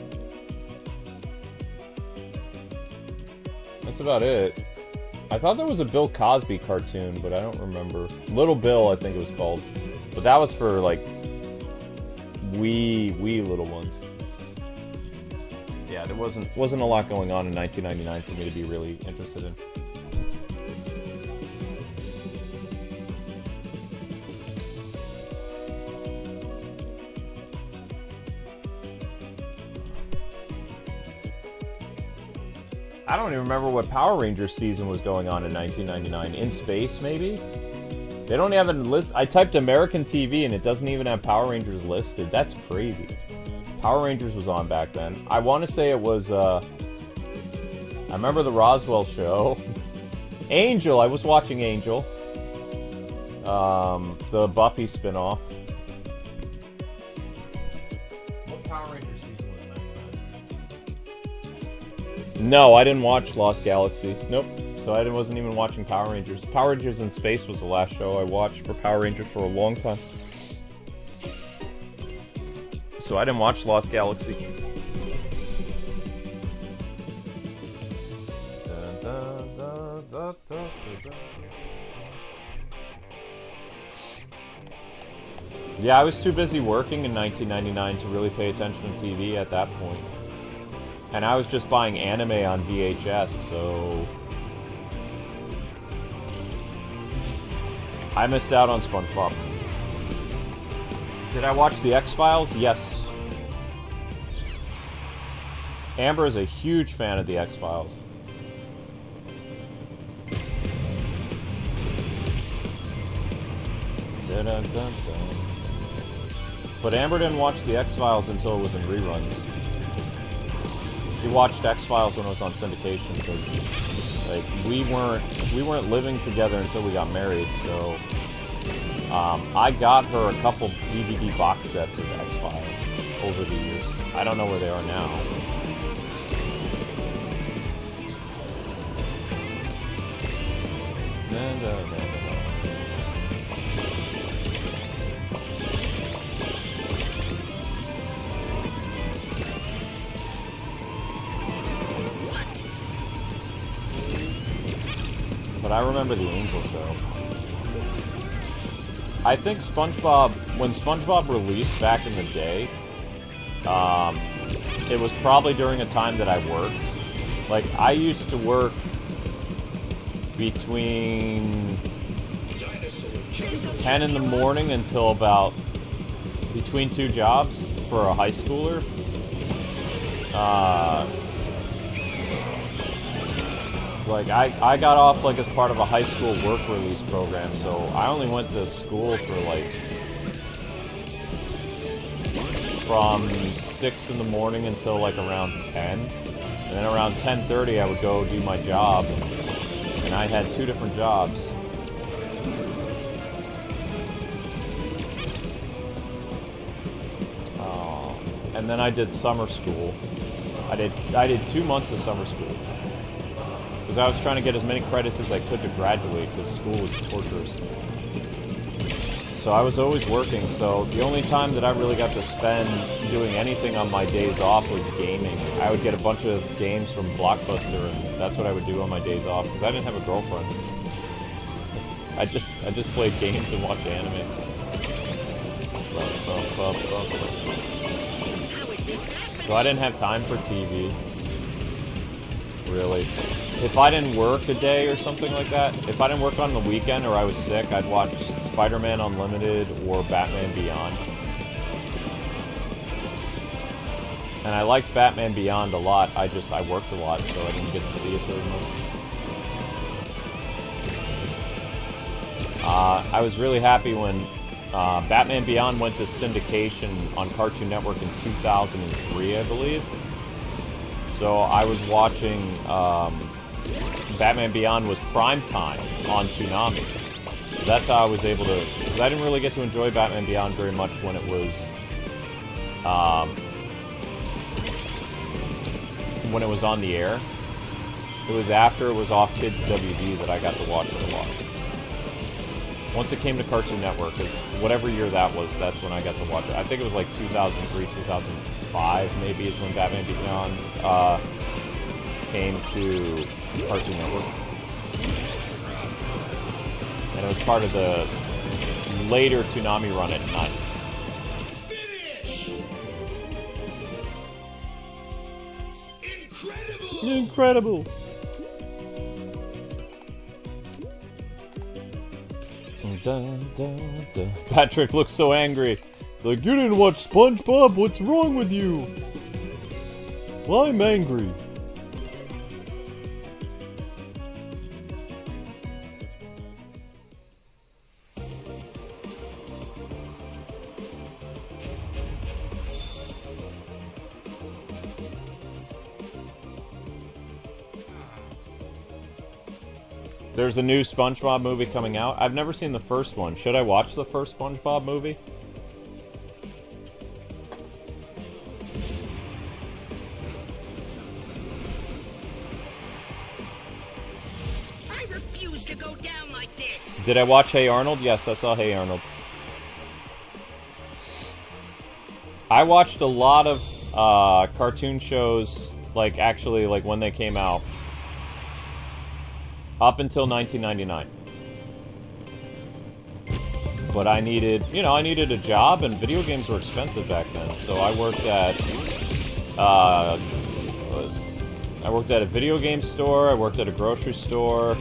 That's about it. I thought there was a Bill Cosby cartoon, but I don't remember. Little Bill, I think it was called. But that was for, like, wee little ones. Yeah, there wasn't a lot going on in 1999 for me to be really interested in. I don't even remember what Power Rangers season was going on in 1999. In space, maybe? They don't have it listed. I typed American TV and it doesn't even have Power Rangers listed. That's crazy. Power Rangers was on back then. I want to say it was, I remember the Roswell show. Angel, I was watching Angel. The Buffy spinoff. What Power Rangers season was 99? No, I didn't watch Lost Galaxy. Nope. So I wasn't even watching Power Rangers. Power Rangers in Space was the last show I watched for Power Rangers for a long time. So I didn't watch Lost Galaxy. Yeah, I was too busy working in 1999 to really pay attention to TV at that point. And I was just buying anime on VHS, so I missed out on SpongeBob. Did I watch The X-Files? Yes. Amber is a huge fan of The X-Files. But Amber didn't watch The X-Files until it was in reruns. She watched X-Files when it was on syndication because, like, we weren't living together until we got married, so I got her a couple DVD box sets of X-Files over the years. I don't know where they are now. But I remember the Angel show. I think SpongeBob, when SpongeBob released back in the day, it was probably during a time that I worked. Like, I used to work between 10 in the morning until about between two jobs for a high schooler. Like, I got off, like, as part of a high school work release program, so I only went to school for, like, from 6 in the morning until, like, around 10. And then around 10:30, I would go do my job, and I had 2 different jobs. And then I did summer school. I did 2 months of summer school. Because I was trying to get as many credits as I could to graduate, because school was torturous. So I was always working, so the only time that I really got to spend doing anything on my days off was gaming. I would get a bunch of games from Blockbuster, and that's what I would do on my days off, because I didn't have a girlfriend. I just played games and watched anime. So I didn't have time for TV. Really. If I didn't work a day or something like that, if I didn't work on the weekend or I was sick, I'd watch Spider-Man Unlimited or Batman Beyond. And I liked Batman Beyond a lot. I worked a lot, so I didn't get to see it very much. I was really happy when Batman Beyond went to syndication on Cartoon Network in 2003, I believe. So I was watching Batman Beyond was primetime on Toonami. So that's how I was able to... Because I didn't really get to enjoy Batman Beyond very much when it was... when it was on the air. It was after it was off Kids WD that I got to watch it a lot. Once it came to Cartoon Network, because whatever year that was, that's when I got to watch it. I think it was like 2003, 2005 maybe is when Batman Beyond came to Cartoon Network. And it was part of the later Toonami run at night. Incredible! Dun, dun, dun. Patrick looks so angry. Like, you didn't watch SpongeBob? What's wrong with you? Well, I'm angry. There's a new SpongeBob movie coming out. I've never seen the first one. Should I watch the first SpongeBob movie? I refuse to go down like this. Did I watch Hey Arnold? Yes, I saw Hey Arnold. I watched a lot of cartoon shows, like, actually, like, when they came out. Up until 1999. But I needed, I needed a job, and video games were expensive back then. So I worked at, I worked at a video game store, I worked at a grocery store.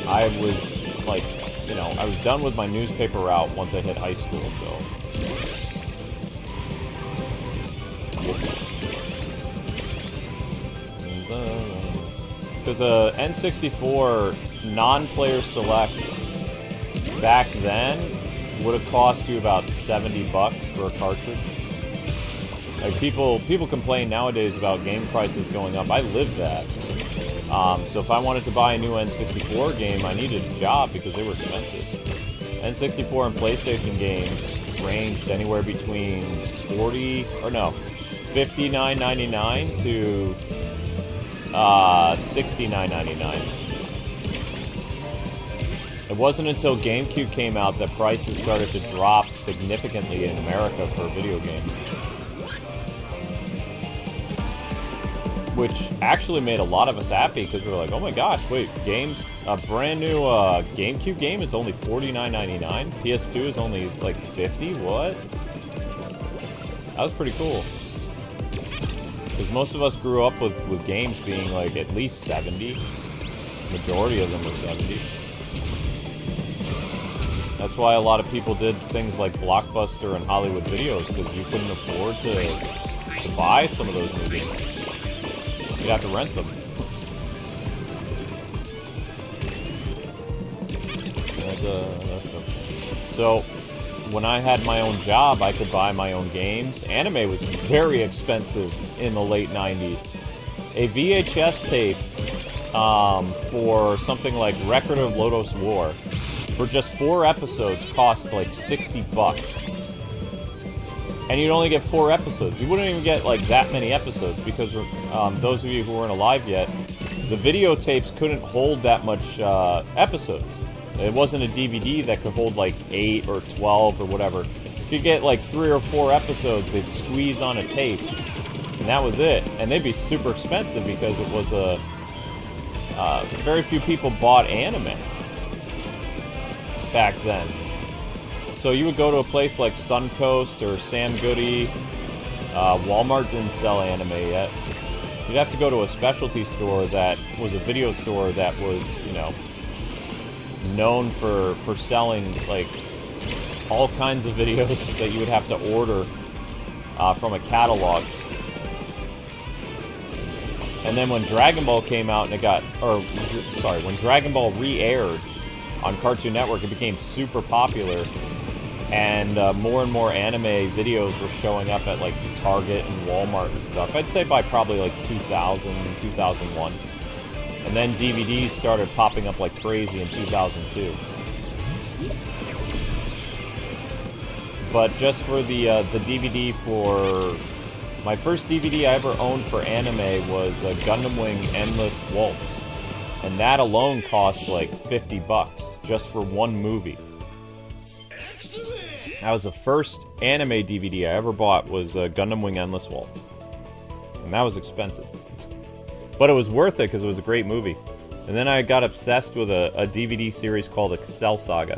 I was, like, I was done with my newspaper route once I hit high school, so... Because a N64 non-player select back then would have cost you about $70 for a cartridge. Like, people complain nowadays about game prices going up. I lived that. So if I wanted to buy a new N64 game, I needed a job because they were expensive. N64 and PlayStation games ranged anywhere between $59.99 to $69.99. It wasn't until GameCube came out that prices started to drop significantly in America for video games. Which actually made a lot of us happy because we were like, oh my gosh, wait, a brand new GameCube game is only $49.99? PS2 is only like $50? What? That was pretty cool. Because most of us grew up with games being like at least 70. Majority of them were 70. That's why a lot of people did things like Blockbuster and Hollywood Videos, because you couldn't afford to buy some of those movies. You'd have to rent them. So, when I had my own job, I could buy my own games. Anime was very expensive in the late 90s. A VHS tape for something like Record of Lodoss War, for just 4 episodes, cost like $60. And you'd only get 4 episodes. You wouldn't even get like that many episodes because those of you who weren't alive yet, the videotapes couldn't hold that much episodes. It wasn't a DVD that could hold like 8 or 12 or whatever. If you get like 3 or 4 episodes, they'd squeeze on a tape, and that was it. And they'd be super expensive because it was very few people bought anime back then. So you would go to a place like Suncoast or Sam Goody. Walmart didn't sell anime yet. You'd have to go to a specialty store that was a video store that was, known for selling like all kinds of videos that you would have to order from a catalog. And then when Dragon Ball came out and it got, when Dragon Ball re-aired on Cartoon Network, it became super popular, and more and more anime videos were showing up at like Target and Walmart and stuff. I'd say by probably like 2000, 2001. And then DVDs started popping up like crazy in 2002. But just for the DVD for... My first DVD I ever owned for anime was Gundam Wing Endless Waltz. And that alone cost like $50 just for one movie. Excellent. That was the first anime DVD I ever bought, was Gundam Wing Endless Waltz. And that was expensive. But it was worth it because it was a great movie. And then I got obsessed with a DVD series called Excel Saga,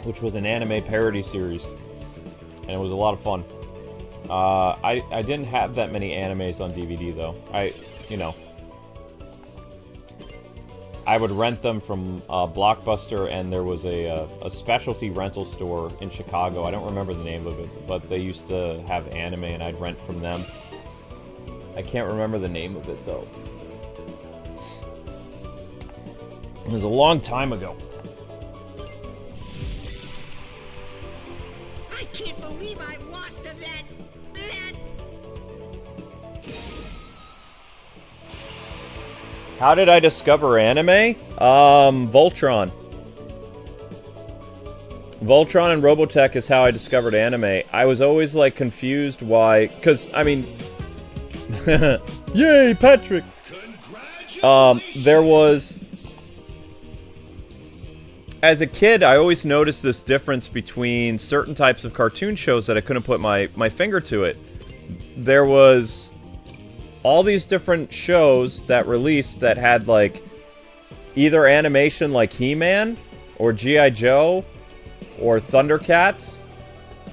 which was an anime parody series. And it was a lot of fun. I didn't have that many animes on DVD though. I would rent them from Blockbuster, and there was a specialty rental store in Chicago. I don't remember the name of it, but they used to have anime, and I'd rent from them. I can't remember the name of it though. It was a long time ago. I can't believe I lost to that. How did I discover anime? Voltron. Voltron and Robotech is how I discovered anime. I was always, like, confused why... Because, I mean... Yay, Patrick! There was... As a kid, I always noticed this difference between certain types of cartoon shows that I couldn't put my finger to it. There was... all these different shows that released that had, like, either animation like He-Man, or G.I. Joe, or Thundercats.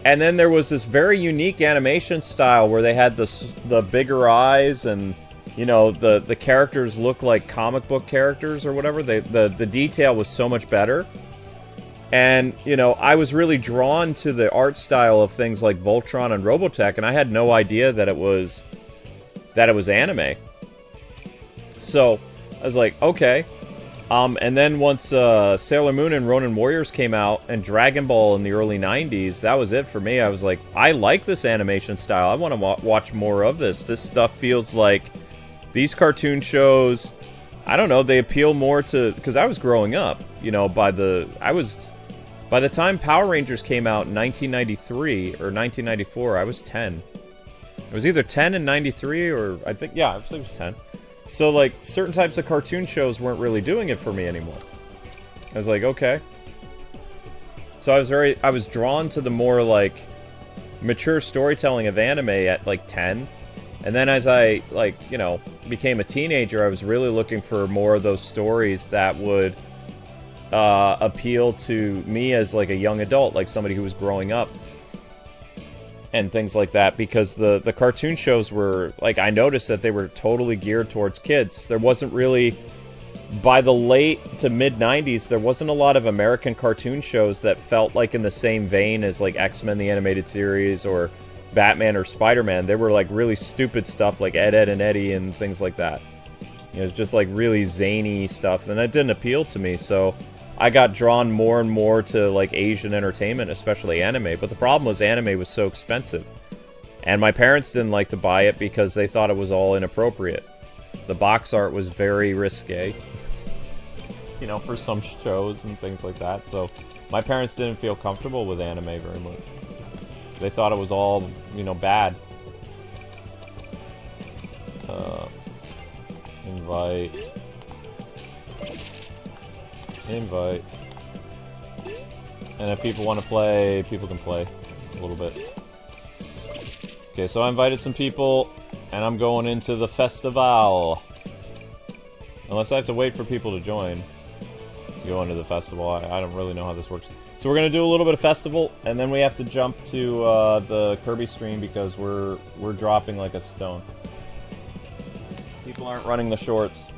And then there was this very unique animation style where they had the bigger eyes, and, you know, the characters looked like comic book characters or whatever. The detail was so much better. And, you know, I was really drawn to the art style of things like Voltron and Robotech, and I had no idea that it was anime. So I was like, okay. And then once Sailor Moon and Ronin Warriors came out, and Dragon Ball in the early 90s, that was it for me. I was like, I like this animation style. I want to watch more of this. This stuff feels like these cartoon shows, I don't know, they appeal more to... Because I was growing up, you know, by the time Power Rangers came out in 1993 or 1994, I was 10. It was either 10 and 93, or I think it was 10. So, like, certain types of cartoon shows weren't really doing it for me anymore. I was like, okay. So I was drawn to the more, like, mature storytelling of anime at, like, 10. And then as I, like, you know, became a teenager, I was really looking for more of those stories that would appeal to me as, like, a young adult, like somebody who was growing up. And things like that, because the cartoon shows were, like, I noticed that they were totally geared towards kids. There wasn't really, by the late to mid-90s, there wasn't a lot of American cartoon shows that felt like in the same vein as, like, X-Men the Animated Series, or Batman or Spider-Man. They were, like, really stupid stuff, like Ed, Edd and Eddy and things like that. You know, it's just, like, really zany stuff, and that didn't appeal to me, so... I got drawn more and more to, like, Asian entertainment, especially anime. But the problem was anime was so expensive. And my parents didn't like to buy it because they thought it was all inappropriate. The box art was very risque. You know, for some shows and things like that. So, my parents didn't feel comfortable with anime very much. They thought it was all, you know, bad. Invite. And if people want to play, people can play a little bit. Okay, so I invited some people, and I'm going into the festival. Unless I have to wait for people to join. Go into the festival. I don't really know how this works. So we're going to do a little bit of festival, and then we have to jump to the Kirby stream because we're dropping like a stone. People aren't running the shorts.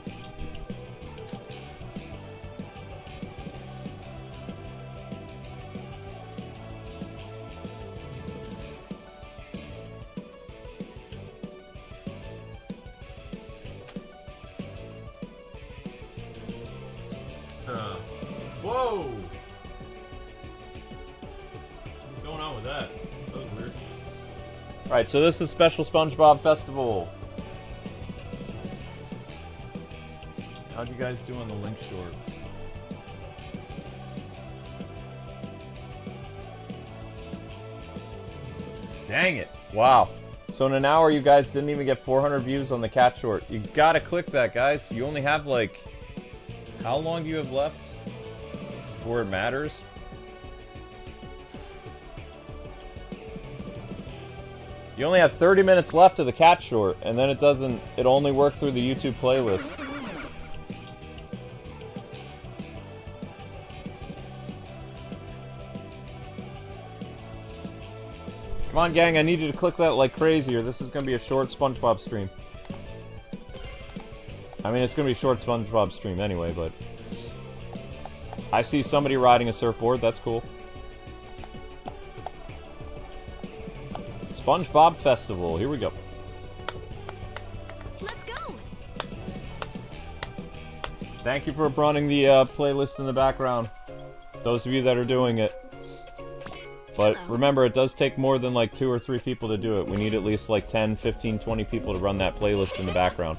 Alright, so this is Special SpongeBob Festival. How'd you guys do on the link short? Dang it. Wow. So in an hour, you guys didn't even get 400 views on the cat short. You gotta click that, guys. You only have, like... How long do you have left before it matters? You only have 30 minutes left of the cat short, and then it doesn't... It only works through the YouTube playlist. Come on, gang, I need you to click that like crazy, or this is going to be a short SpongeBob stream. I mean, it's going to be a short SpongeBob stream anyway, but... I see somebody riding a surfboard, that's cool. SpongeBob Festival, here we go. Let's go. Thank you for running the playlist in the background. Those of you that are doing it. But remember, it does take more than like 2 or 3 people to do it. We need at least like 10, 15, 20 people to run that playlist in the background.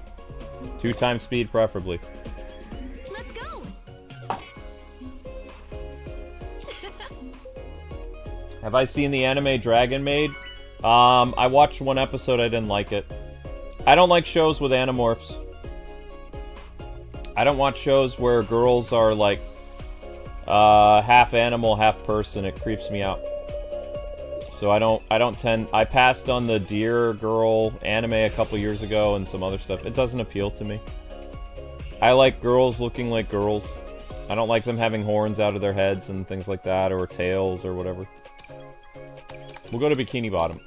2 times speed, preferably. Let's go. Have I seen the anime Dragon Maid? I watched 1 episode, I didn't like it. I don't like shows with animorphs. I don't watch shows where girls are like half animal, half person. It creeps me out. So I passed on the Deer Girl anime a couple years ago and some other stuff. It doesn't appeal to me. I like girls looking like girls. I don't like them having horns out of their heads and things like that, or tails or whatever. We'll go to Bikini Bottom.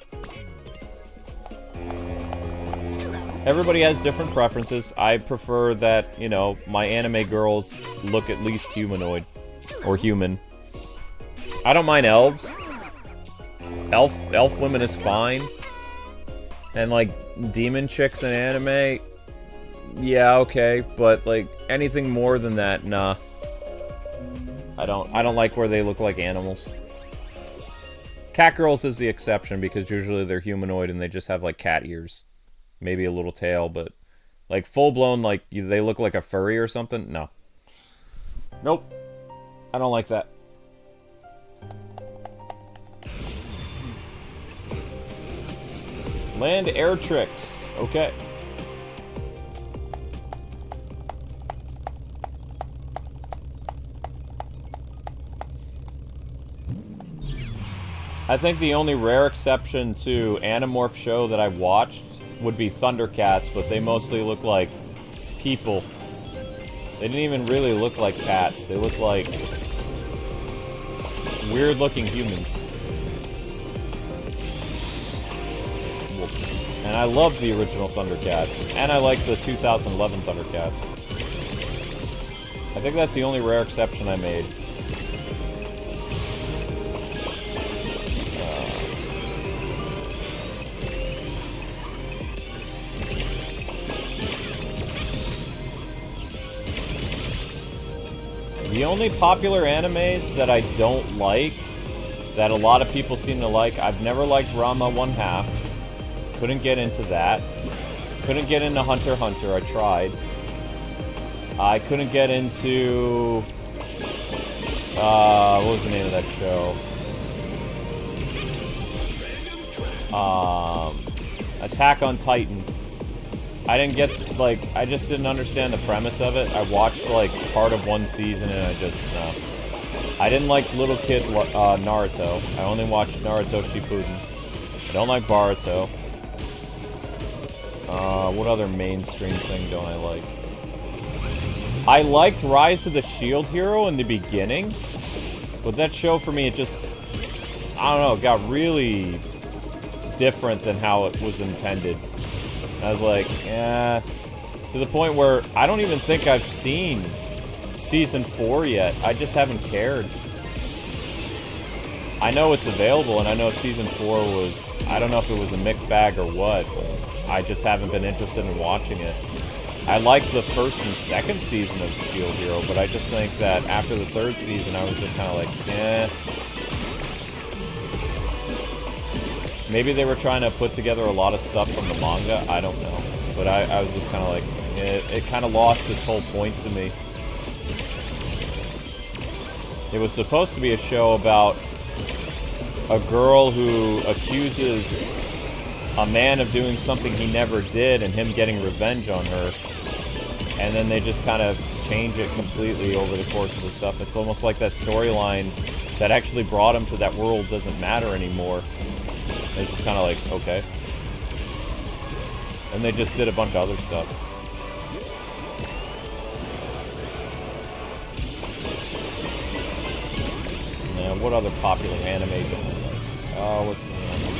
Everybody has different preferences. I prefer that, you know, my anime girls look at least humanoid. Or human. I don't mind elves. Elf women is fine. And, like, demon chicks in anime... Yeah, okay. But, like, anything more than that, nah. I don't like where they look like animals. Cat girls is the exception, because usually they're humanoid and they just have, like, cat ears. Maybe a little tail, but... Like, full-blown, like, they look like a furry or something? No. Nope. I don't like that. Land air tricks. Okay. I think the only rare exception to Animorph show that I've watched would be Thundercats, but they mostly look like people. They didn't even really look like cats. They look like weird-looking humans. And I love the original Thundercats. And I like the 2011 Thundercats. I think that's the only rare exception I made. The only popular animes that I don't like, that a lot of people seem to like, I've never liked Ranma 1/2. Couldn't get into that. Couldn't get into Hunter x Hunter, I tried. I couldn't get into... what was the name of that show? Attack on Titan. I didn't get, like, I just didn't understand the premise of it. I watched, like, part of 1 season and I just, no. I didn't like Little Kid Naruto. I only watched Naruto Shippuden. I don't like Boruto. What other mainstream thing don't I like? I liked Rise of the Shield Hero in the beginning, but that show for me, it just, I don't know, it got really different than how it was intended. I was like, yeah, to the point where I don't even think I've seen Season 4 yet. I just haven't cared. I know it's available, and I know Season 4 was, I don't know if it was a mixed bag or what, but I just haven't been interested in watching it. I liked the 1st and 2nd season of Shield Hero, but I just think that after the 3rd season, I was just kind of like, eh. Maybe they were trying to put together a lot of stuff from the manga. I don't know. But I was just kind of like, it kind of lost its whole point to me. It was supposed to be a show about a girl who accuses a man of doing something he never did and him getting revenge on her. And then they just kind of change it completely over the course of the stuff. It's almost like that storyline that actually brought him to that world doesn't matter anymore. It's just kind of like, okay. And they just did a bunch of other stuff. Yeah, what other popular anime do I like? Oh, what's the anime?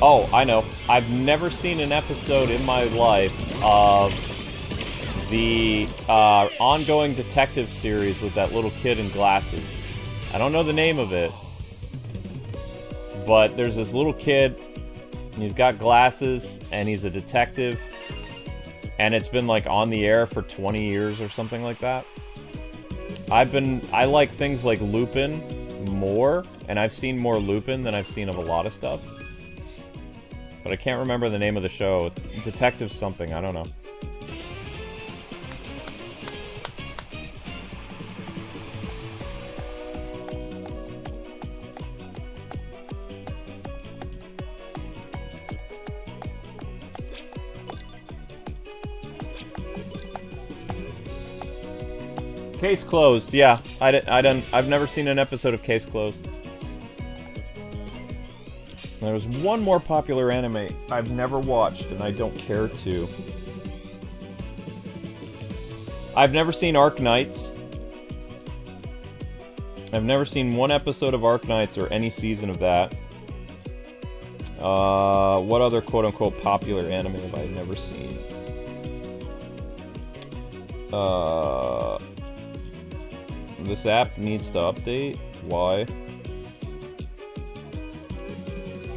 Oh, I know. I've never seen an episode in my life of the ongoing detective series with that little kid in glasses. I don't know the name of it. But there's this little kid, and he's got glasses, and he's a detective. And it's been like on the air for 20 years or something like that. I like things like Lupin more, and I've seen more Lupin than I've seen of a lot of stuff. But I can't remember the name of the show. It's Detective something, I don't know. Case Closed, yeah. I've never seen an episode of Case Closed. There was one more popular anime I've never watched, and I don't care to. I've never seen Arc Knights. I've never seen one episode of Arc Knights or any season of that. What other quote-unquote popular anime have I never seen? This app needs to update. Why?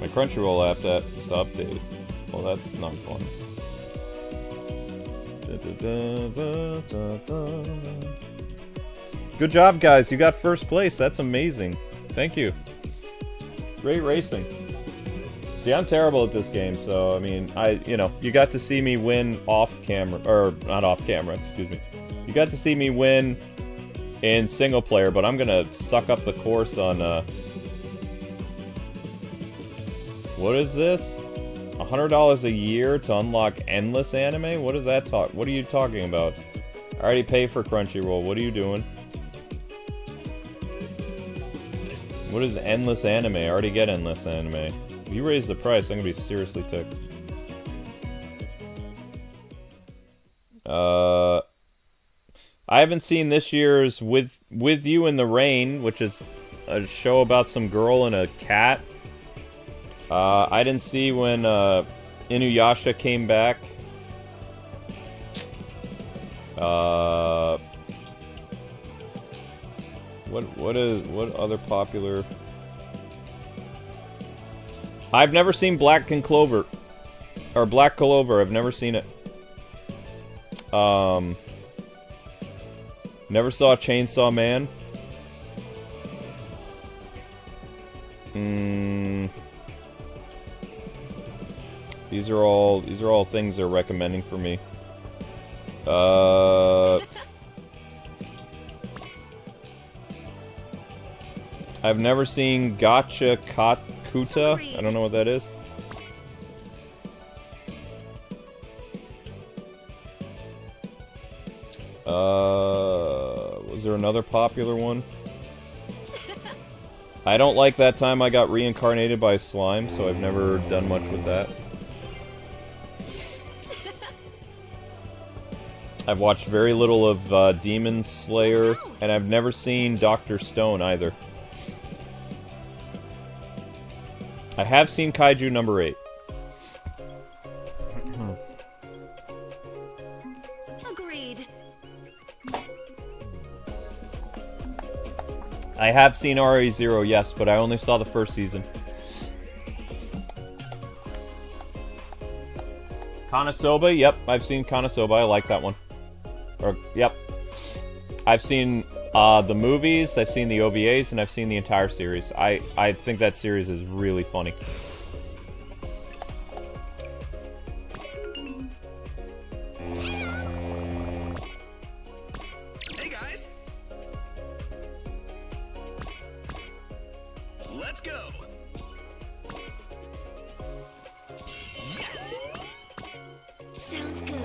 My Crunchyroll app that needs to update. Well, that's not fun. Good job, guys. You got first place. That's amazing. Thank you. Great racing. See, I'm terrible at this game, so, I mean, you got to see me win off camera, or not off camera, excuse me. You got to see me win in single player, but I'm gonna suck up the course on, what is this? $100 a year to unlock endless anime? What does that talk? What are you talking about? I already pay for Crunchyroll. What are you doing? What is endless anime? I already get endless anime. If you raise the price, I'm gonna be seriously ticked. I haven't seen this year's With You in the Rain, which is a show about some girl and a cat. I didn't see when Inuyasha came back. What other popular? I've never seen Black Clover. Or Black Clover, I've never seen it. Never saw Chainsaw Man. These are all things they're recommending for me. I've never seen Gotcha Kuta. I don't know what that is. Was there another popular one? I don't like That Time I Got Reincarnated by Slime, so I've never done much with that. I've watched very little of Demon Slayer, and I've never seen Dr. Stone either. I have seen Kaiju number 8. Agreed. I have seen RE0, yes, but I only saw the first season. Konosuba, yep, I've seen Konosuba. I like that one. Yep. I've seen The movies, I've seen the OVAs, and I've seen the entire series. I think that series is really funny. Hey guys. Let's go. Yes. Sounds good.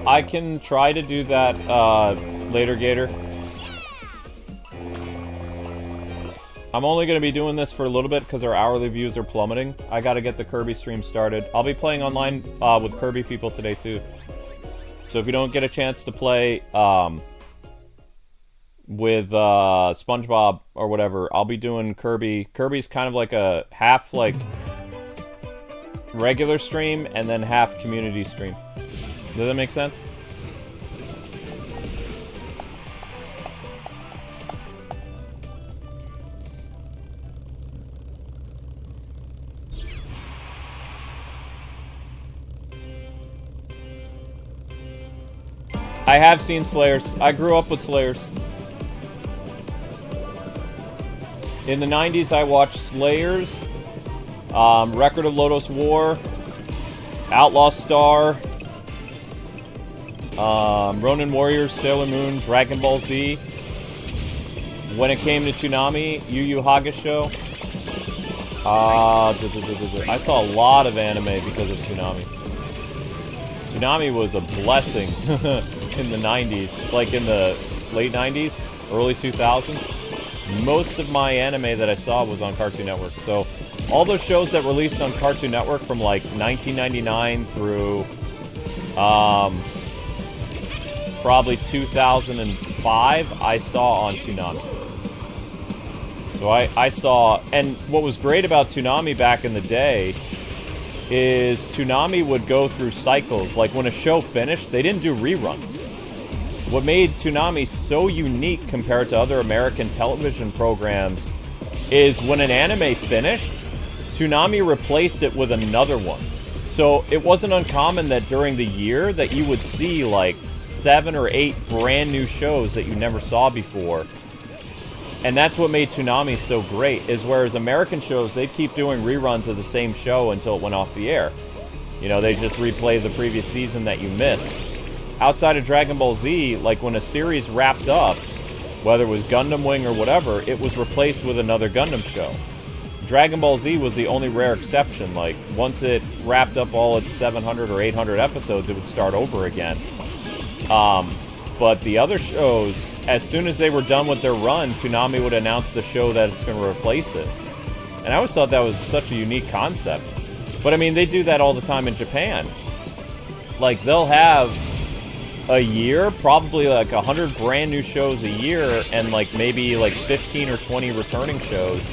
I can try to do that later, Gator. I'm only going to be doing this for a little bit because our hourly views are plummeting. I got to get the Kirby stream started. I'll be playing online with Kirby people today too. So if you don't get a chance to play with SpongeBob or whatever, I'll be doing Kirby. Kirby's kind of like a half like regular stream and then half community stream. Does that make sense? I have seen Slayers. I grew up with Slayers. In the 90s, I watched Slayers, Record of Lodoss War, Outlaw Star, Ronin Warriors, Sailor Moon, Dragon Ball Z. When it came to Toonami, Yu Yu Hakusho. I saw a lot of anime because of Toonami. Toonami was a blessing in the 90s, like in the late 90s, early 2000s. Most of my anime that I saw was on Cartoon Network. So all those shows that released on Cartoon Network from like 1999 through probably 2005, I saw on Toonami. So I saw, and what was great about Toonami back in the day is Toonami would go through cycles. Like when a show finished, they didn't do reruns. What made Toonami so unique compared to other American television programs is when an anime finished, Toonami replaced it with another one. So it wasn't uncommon that during the year that you would see like 7 or 8 brand new shows that you never saw before. And that's what made Toonami so great, is whereas American shows, they'd keep doing reruns of the same show until it went off the air. You know, they just replay the previous season that you missed. Outside of Dragon Ball Z, like when a series wrapped up, whether it was Gundam Wing or whatever, it was replaced with another Gundam show. Dragon Ball Z was the only rare exception. Like, once it wrapped up all its 700 or 800 episodes, it would start over again. But the other shows, as soon as they were done with their run, Toonami would announce the show that it's going to replace it. And I always thought that was such a unique concept. But I mean, they do that all the time in Japan. Like, they'll have a year, probably like 100 brand new shows a year, and like maybe like 15 or 20 returning shows.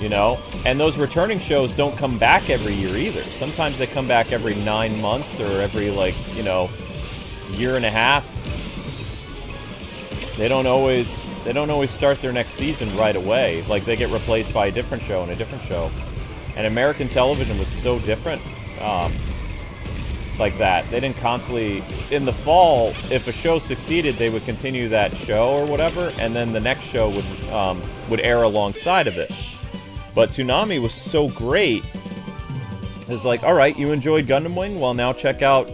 You know? And those returning shows don't come back every year either. Sometimes they come back every 9 months or every like, you know, year and a half. They don't always start their next season right away. Like, they get replaced by a different show and a different show. And American television was so different like that. They didn't constantly... In the fall, if a show succeeded, they would continue that show or whatever, and then the next show would air alongside of it. But Toonami was so great. It's like, alright, you enjoyed Gundam Wing? Well, now check out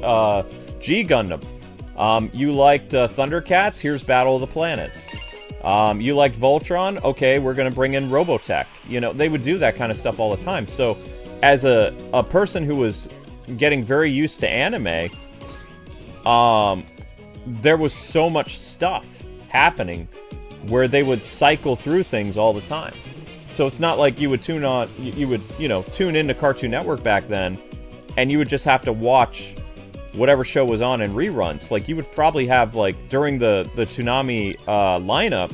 G Gundam. You liked Thundercats? Here's Battle of the Planets. You liked Voltron? Okay, we're going to bring in Robotech. You know, they would do that kind of stuff all the time. So, as a person who was getting very used to anime, there was so much stuff happening where they would cycle through things all the time. So it's not like you would tune into Cartoon Network back then, and you would just have to watch whatever show was on in reruns. Like, you would probably have, like, during the Toonami lineup,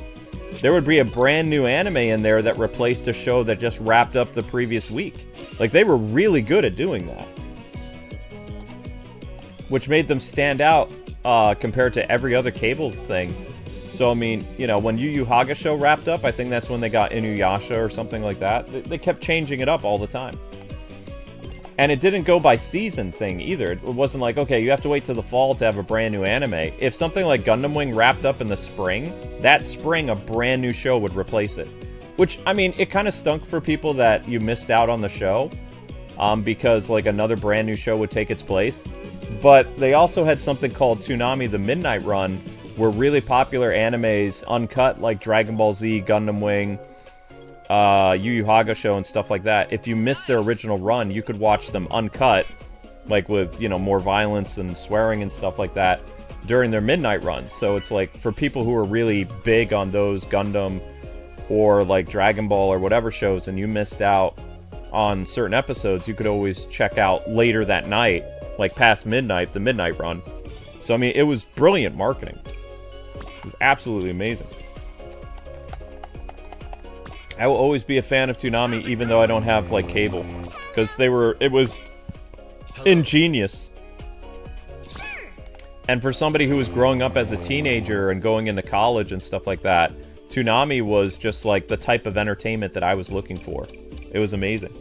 there would be a brand new anime in there that replaced a show that just wrapped up the previous week. Like, they were really good at doing that, which made them stand out compared to every other cable thing. So, I mean, you know, when Yu Yu Hakusho wrapped up, I think that's when they got Inuyasha or something like that. They kept changing it up all the time. And it didn't go by season thing either. It wasn't like, okay, you have to wait till the fall to have a brand new anime. If something like Gundam Wing wrapped up in the spring, that spring a brand new show would replace it. Which, I mean, it kind of stunk for people that you missed out on the show, because like another brand new show would take its place. But they also had something called Toonami the Midnight Run, where really popular animes, uncut, like Dragon Ball Z, Gundam Wing, Yu Yu Hakusho and stuff like that. If you missed their original run, you could watch them uncut, like with, you know, more violence and swearing and stuff like that during their midnight run. So it's like, for people who are really big on those Gundam or like Dragon Ball or whatever shows, and you missed out on certain episodes, you could always check out later that night, like past midnight, the midnight run. So I mean, it was brilliant marketing. It was absolutely amazing. I will always be a fan of Toonami, even though I don't have like cable, because it was ingenious. And for somebody who was growing up as a teenager and going into college and stuff like that, Toonami was just like the type of entertainment that I was looking for. It was amazing.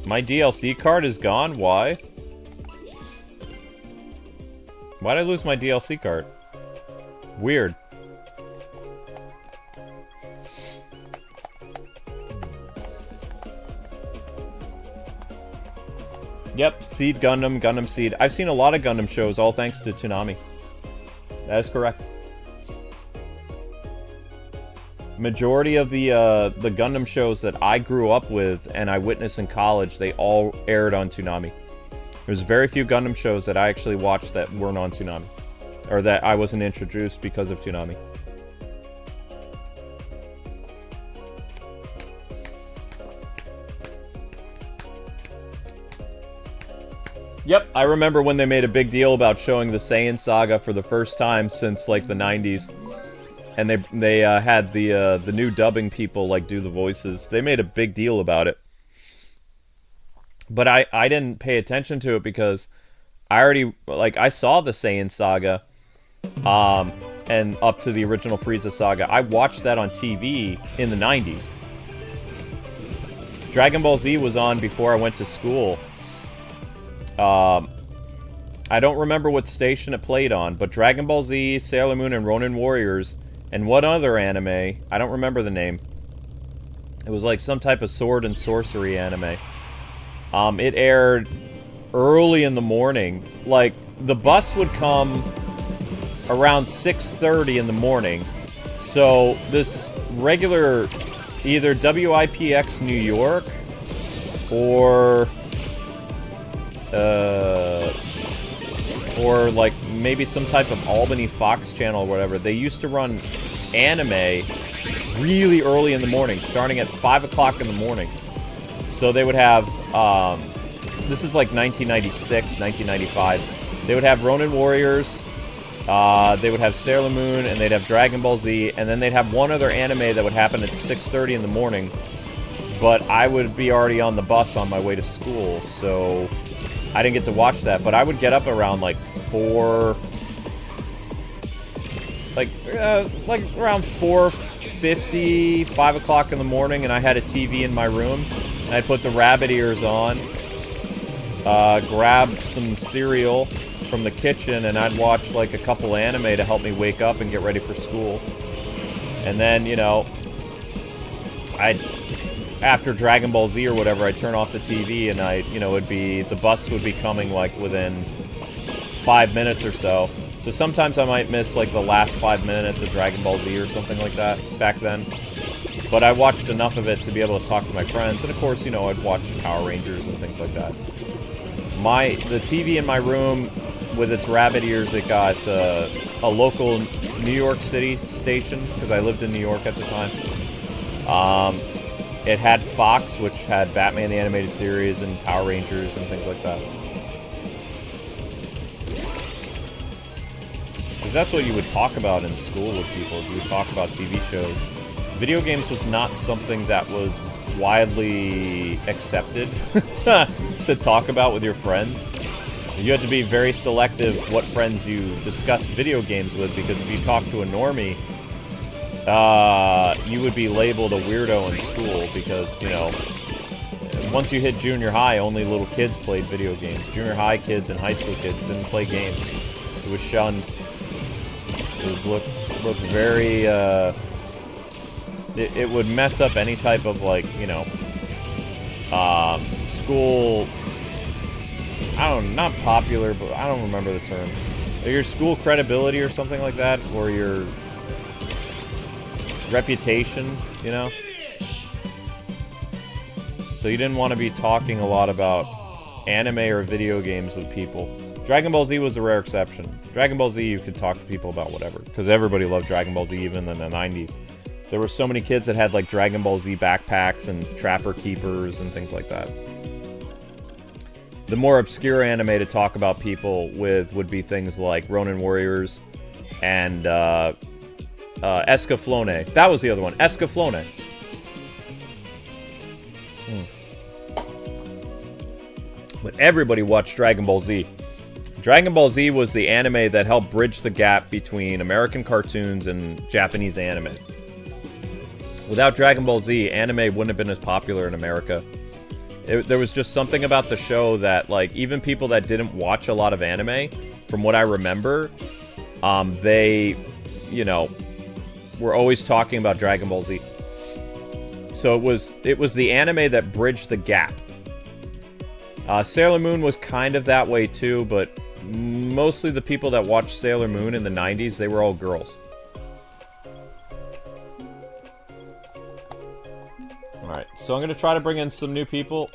My DLC card is gone? Why? Why'd I lose my DLC card? Weird. Yep, Seed Gundam, Gundam Seed. I've seen a lot of Gundam shows, all thanks to Toonami. That is correct. Majority of the Gundam shows that I grew up with and I witnessed in college, they all aired on Toonami. There's very few Gundam shows that I actually watched that weren't on Toonami. Or that I wasn't introduced because of Toonami. Yep, I remember when they made a big deal about showing the Saiyan Saga for the first time since like the 90s. And they had the new dubbing people like do the voices. They made a big deal about it. But I didn't pay attention to it because I already, like, I saw the Saiyan Saga, and up to the original Frieza Saga. I watched that on TV in the 90s. Dragon Ball Z was on before I went to school. I don't remember what station it played on, but Dragon Ball Z, Sailor Moon, and Ronin Warriors, and what other anime, I don't remember the name. It was like some type of sword and sorcery anime. It aired early in the morning. Like, the bus would come around 6:30 in the morning. So this regular, either WIPX New York or like maybe some type of Albany Fox channel or whatever, they used to run anime really early in the morning, starting at 5 o'clock in the morning. So they would have, this is like 1996, 1995, they would have Ronin Warriors, they would have Sailor Moon, and they'd have Dragon Ball Z, and then they'd have one other anime that would happen at 6:30 in the morning, but I would be already on the bus on my way to school, so I didn't get to watch that. But I would get up around like 4, like around 4:50, 5 o'clock in the morning, and I had a TV in my room, and I'd put the rabbit ears on, grab some cereal from the kitchen, and I'd watch like a couple anime to help me wake up and get ready for school. And then, you know, after Dragon Ball Z or whatever, I'd turn off the TV, and the bus would be coming like within 5 minutes or so. So sometimes I might miss like the last 5 minutes of Dragon Ball Z or something like that back then. But I watched enough of it to be able to talk to my friends, and of course, you know, I'd watch Power Rangers and things like that. The TV in my room, with its rabbit ears, it got a local New York City station, because I lived in New York at the time. It had Fox, which had Batman the Animated Series and Power Rangers and things like that. Because that's what you would talk about in school with people, is you would talk about TV shows. Video games was not something that was widely accepted to talk about with your friends. You had to be very selective what friends you discussed video games with, because if you talk to a normie, you would be labeled a weirdo in school because, you know, once you hit junior high, only little kids played video games. Junior high kids and high school kids didn't play games. It was shunned. It was looked very, it would mess up any type of, like, you know, school, I don't know, not popular, but I don't remember the term. Your school credibility or something like that, or your reputation, you know? So you didn't want to be talking a lot about anime or video games with people. Dragon Ball Z was a rare exception. Dragon Ball Z, you could talk to people about whatever, because everybody loved Dragon Ball Z even in the 90s. There were so many kids that had, like, Dragon Ball Z backpacks and Trapper Keepers and things like that. The more obscure anime to talk about people with would be things like Ronin Warriors and Escaflowne. That was the other one, Escaflowne. But everybody watched Dragon Ball Z. Dragon Ball Z was the anime that helped bridge the gap between American cartoons and Japanese anime. Without Dragon Ball Z, anime wouldn't have been as popular in America. There was just something about the show that, like, even people that didn't watch a lot of anime, from what I remember, they, you know, were always talking about Dragon Ball Z. So it was the anime that bridged the gap. Sailor Moon was kind of that way too, but mostly the people that watched Sailor Moon in the 90s, they were all girls. Alright, so I'm going to try to bring in some new people.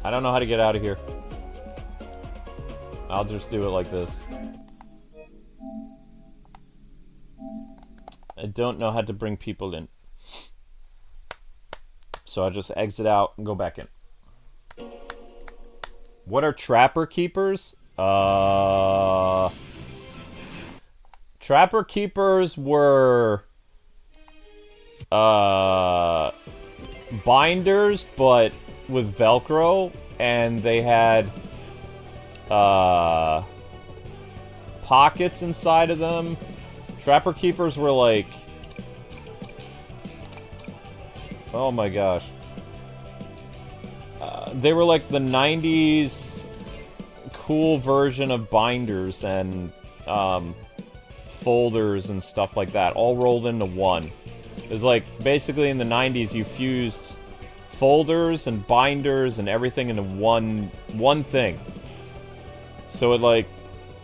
I don't know how to get out of here. I'll just do it like this. I don't know how to bring people in. So I'll just exit out and go back in. What are Trapper Keepers? Trapper Keepers were binders, but with Velcro, and they had pockets inside of them. Trapper Keepers were like, oh my gosh, they were like the 90s cool version of binders and folders and stuff like that, all rolled into one. It was like, basically in the 90s, you fused folders and binders and everything into one thing. So it, like,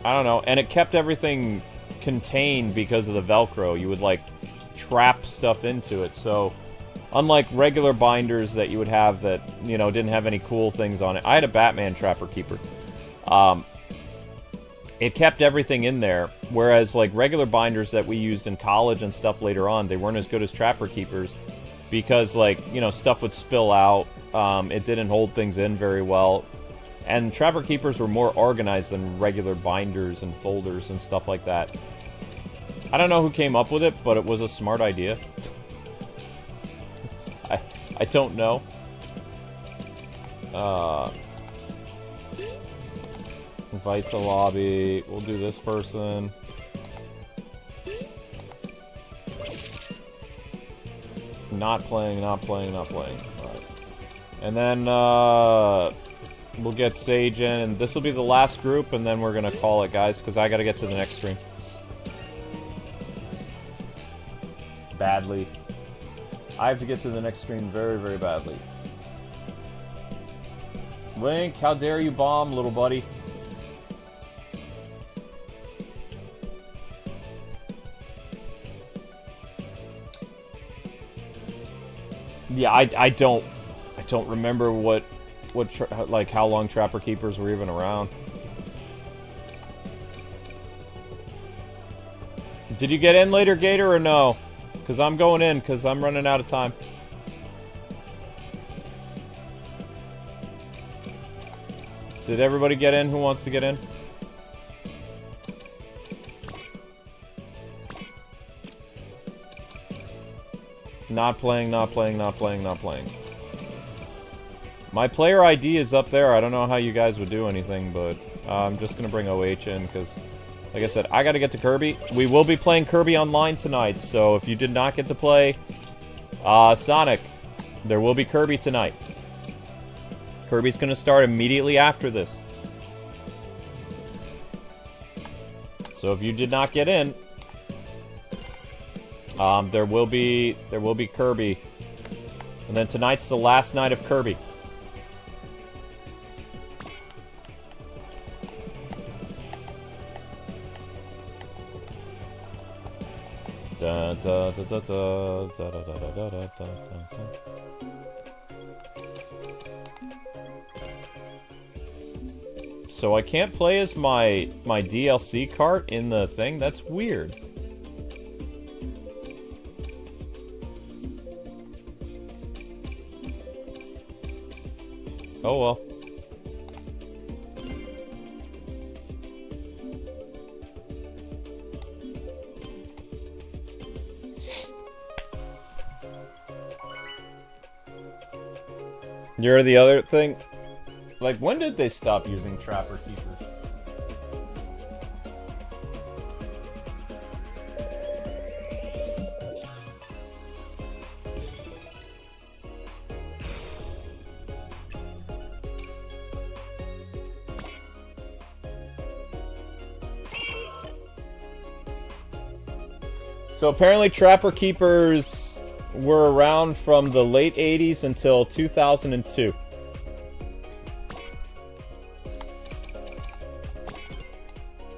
I don't know, and it kept everything contained because of the Velcro. You would, like, trap stuff into it. So unlike regular binders that you would have that, you know, didn't have any cool things on it. I had a Batman Trapper Keeper. It kept everything in there, whereas, like, regular binders that we used in college and stuff later on, they weren't as good as Trapper Keepers because, like, you know, stuff would spill out. It didn't hold things in very well. And Trapper Keepers were more organized than regular binders and folders and stuff like that. I don't know who came up with it, but it was a smart idea. I don't know. Invite to lobby. We'll do this person. Not playing, not playing, not playing. Alright. And then, we'll get Sage in, and this will be the last group, and then we're gonna call it, guys, because I gotta get to the next stream. Badly. I have to get to the next stream very, very badly. Link, how dare you bomb, little buddy? Yeah, I don't remember like how long Trapper Keepers were even around. Did you get in later, Gator, or no? Because I'm going in, because I'm running out of time. Did everybody get in? Who wants to get in? Not playing, not playing, not playing, not playing. My player ID is up there. I don't know how you guys would do anything, but I'm just going to bring OH in, because Like I said, I gotta get to Kirby. We will be playing Kirby Online tonight, so if you did not get to play Sonic, there will be Kirby tonight. Kirby's gonna start immediately after this. So if you did not get in, there will be Kirby. And then tonight's the last night of Kirby. Da, da, da, da, da, da, da, da, da, da, da. So I can't play as my DLC cart in the thing? That's weird. Oh well. You're the other thing. Like, when did they stop using Trapper Keepers? So apparently Trapper Keepers were around from the late 80s until 2002.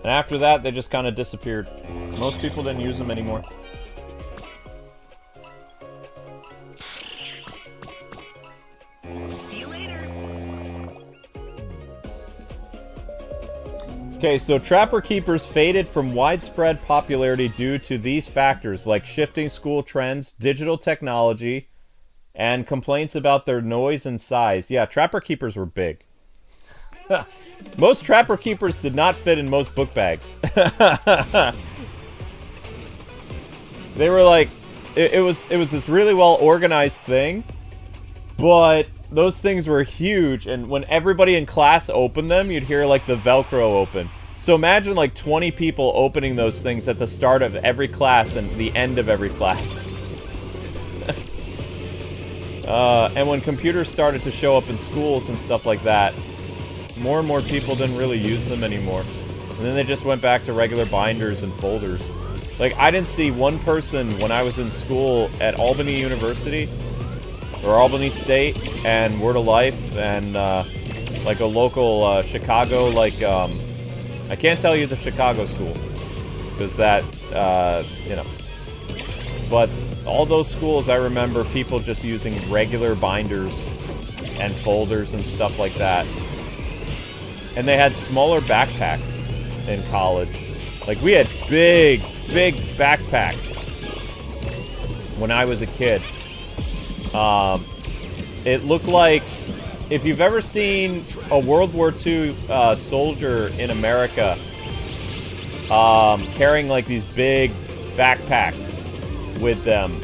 And after that, they just kind of disappeared. Most people didn't use them anymore. See you later. Okay, so Trapper Keepers faded from widespread popularity due to these factors, like shifting school trends, digital technology, and complaints about their noise and size. Yeah, Trapper Keepers were big. Most Trapper Keepers did not fit in most book bags. They were like, it was this really well organized thing, but those things were huge, and when everybody in class opened them, you'd hear like the Velcro open. So imagine like 20 people opening those things at the start of every class and the end of every class. And when computers started to show up in schools and stuff like that, more and more people didn't really use them anymore. And then they just went back to regular binders and folders. Like, I didn't see one person when I was in school at Albany University, or Albany State, and Word of Life, and, like a local, Chicago, like, I can't tell you the Chicago school, because that, you know. But all those schools, I remember people just using regular binders and folders and stuff like that. And they had smaller backpacks in college. Like, we had big, big backpacks when I was a kid. It looked like, if you've ever seen a World War II soldier in America carrying like these big backpacks with them,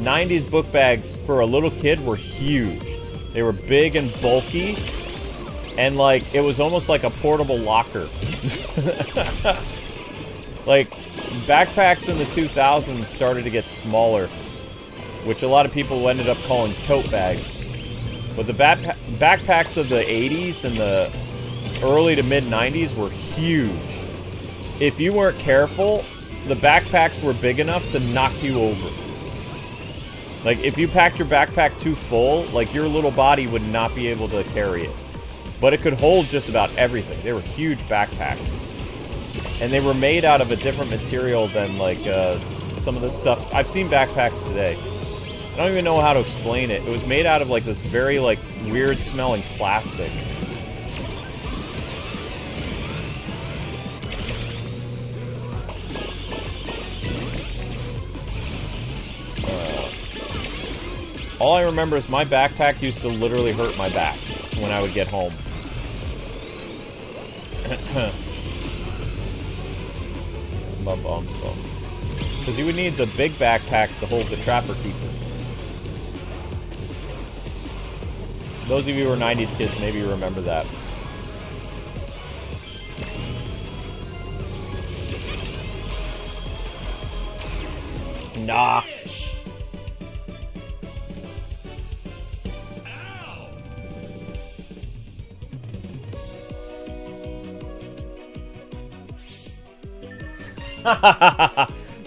90s book bags for a little kid were huge. They were big and bulky, and like it was almost like a portable locker. Like, backpacks in the 2000s started to get smaller, which a lot of people ended up calling tote bags. But the backpacks of the 80s and the early to mid 90s were huge. If you weren't careful, the backpacks were big enough to knock you over. Like, if you packed your backpack too full, like, your little body would not be able to carry it. But it could hold just about everything. They were huge backpacks. And they were made out of a different material than, like, some of the stuff. I've seen backpacks today. I don't even know how to explain it. It was made out of, like, this very, like, weird-smelling plastic. All I remember is my backpack used to literally hurt my back when I would get home. Because you would need the big backpacks to hold the Trapper Keepers. Those of you who are 90s kids, maybe you remember that. Nah.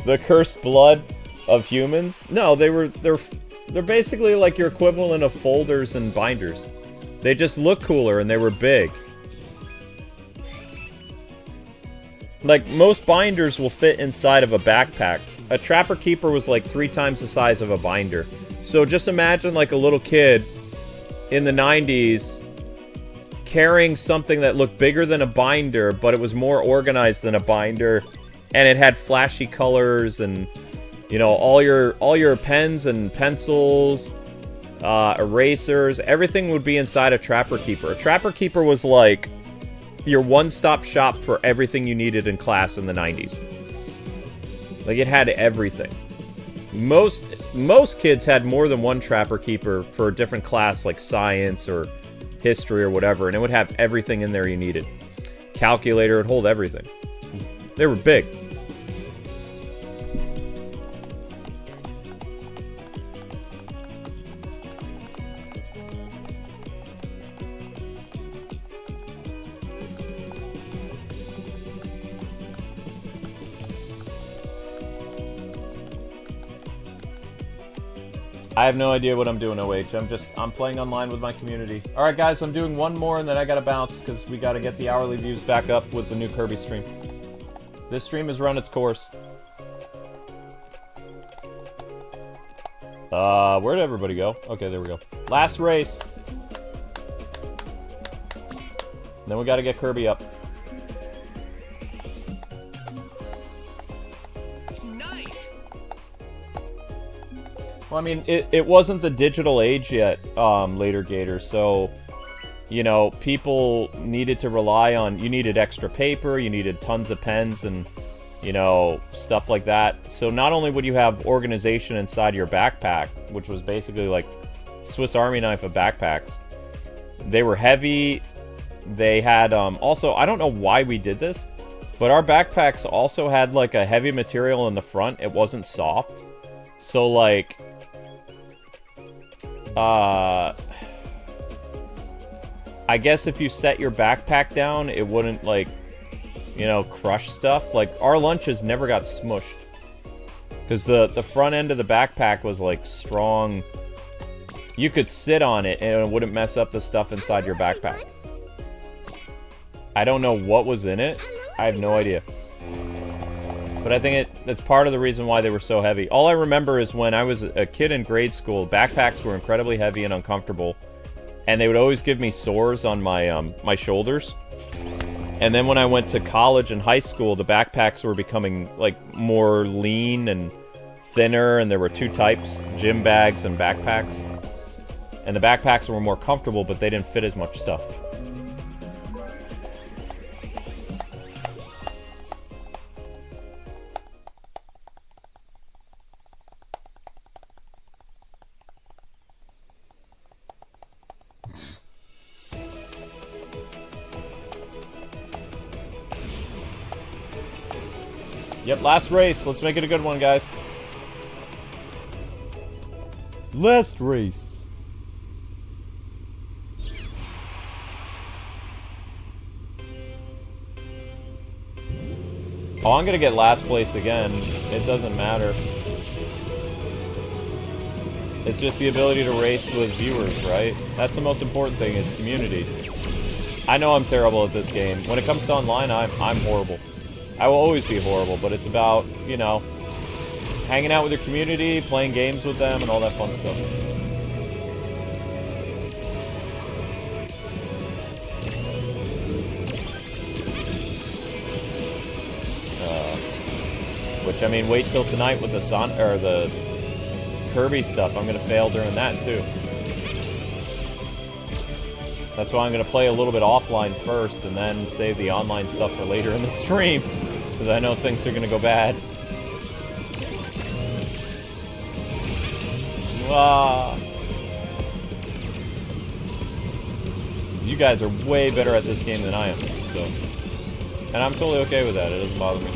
The cursed blood of humans? No, they're basically like your equivalent of folders and binders. They just look cooler and they were big. Like, most binders will fit inside of a backpack. A Trapper Keeper was like 3 times the size of a binder. So just imagine like a little kid in the 90s carrying something that looked bigger than a binder, but it was more organized than a binder, and it had flashy colors and, you know, all your pens and pencils, erasers, everything would be inside a Trapper Keeper. A Trapper Keeper was like your one-stop shop for everything you needed in class in the 90s. Like, it had everything. Most kids had more than one Trapper Keeper for a different class, like science or history or whatever, and it would have everything in there you needed. Calculator would hold everything. They were big. I have no idea what I'm doing, OH. I'm playing online with my community. Alright guys, I'm doing one more and then I gotta bounce because we gotta get the hourly views back up with the new Kirby stream. This stream has run its course. Where'd everybody go? Okay, there we go. Last race. Then we gotta get Kirby up. Well, I mean, it wasn't the digital age yet, later Gator, so, you know, people needed to rely on, you needed extra paper, you needed tons of pens and, you know, stuff like that. So not only would you have organization inside your backpack, which was basically like Swiss Army knife of backpacks, they were heavy, they had, also, I don't know why we did this, but our backpacks also had like a heavy material in the front, it wasn't soft, so like, I guess if you set your backpack down, it wouldn't, like, you know, crush stuff. Like, our lunches never got smushed. Because the front end of the backpack was, like, strong. You could sit on it and it wouldn't mess up the stuff inside your backpack. I don't know what was in it. I have no idea. But I think that's part of the reason why they were so heavy. All I remember is when I was a kid in grade school, backpacks were incredibly heavy and uncomfortable. And they would always give me sores on my, my shoulders. And then when I went to college and high school, the backpacks were becoming, like, more lean and thinner. And there were 2 types, gym bags and backpacks. And the backpacks were more comfortable, but they didn't fit as much stuff. Yep, last race. Let's make it a good one, guys. Last race. Oh, I'm gonna get last place again. It doesn't matter. It's just the ability to race with viewers, right? That's the most important thing, is community. I know I'm terrible at this game. When it comes to online, I'm horrible. I will always be horrible, but it's about, you know, hanging out with your community, playing games with them, and all that fun stuff. Which, I mean, wait till tonight with the Kirby stuff. I'm gonna fail during that too. That's why I'm going to play a little bit offline first and then save the online stuff for later in the stream. Because I know things are going to go bad. You guys are way better at this game than I am. So, and I'm totally okay with that. It doesn't bother me.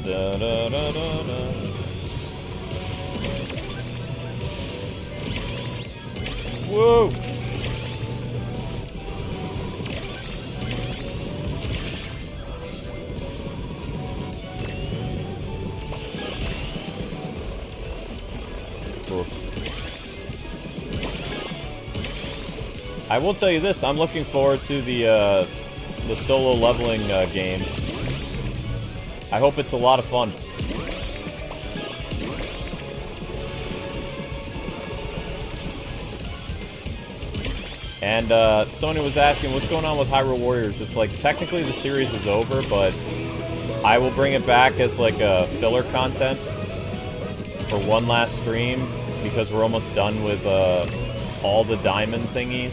Da, da, da, da, da. Whoa! Oops. I will tell you this, I'm looking forward to the solo leveling game. I hope it's a lot of fun. And someone was asking, what's going on with Hyrule Warriors? It's like, technically the series is over, but I will bring it back as like a filler content for one last stream, because we're almost done with all the diamond thingies.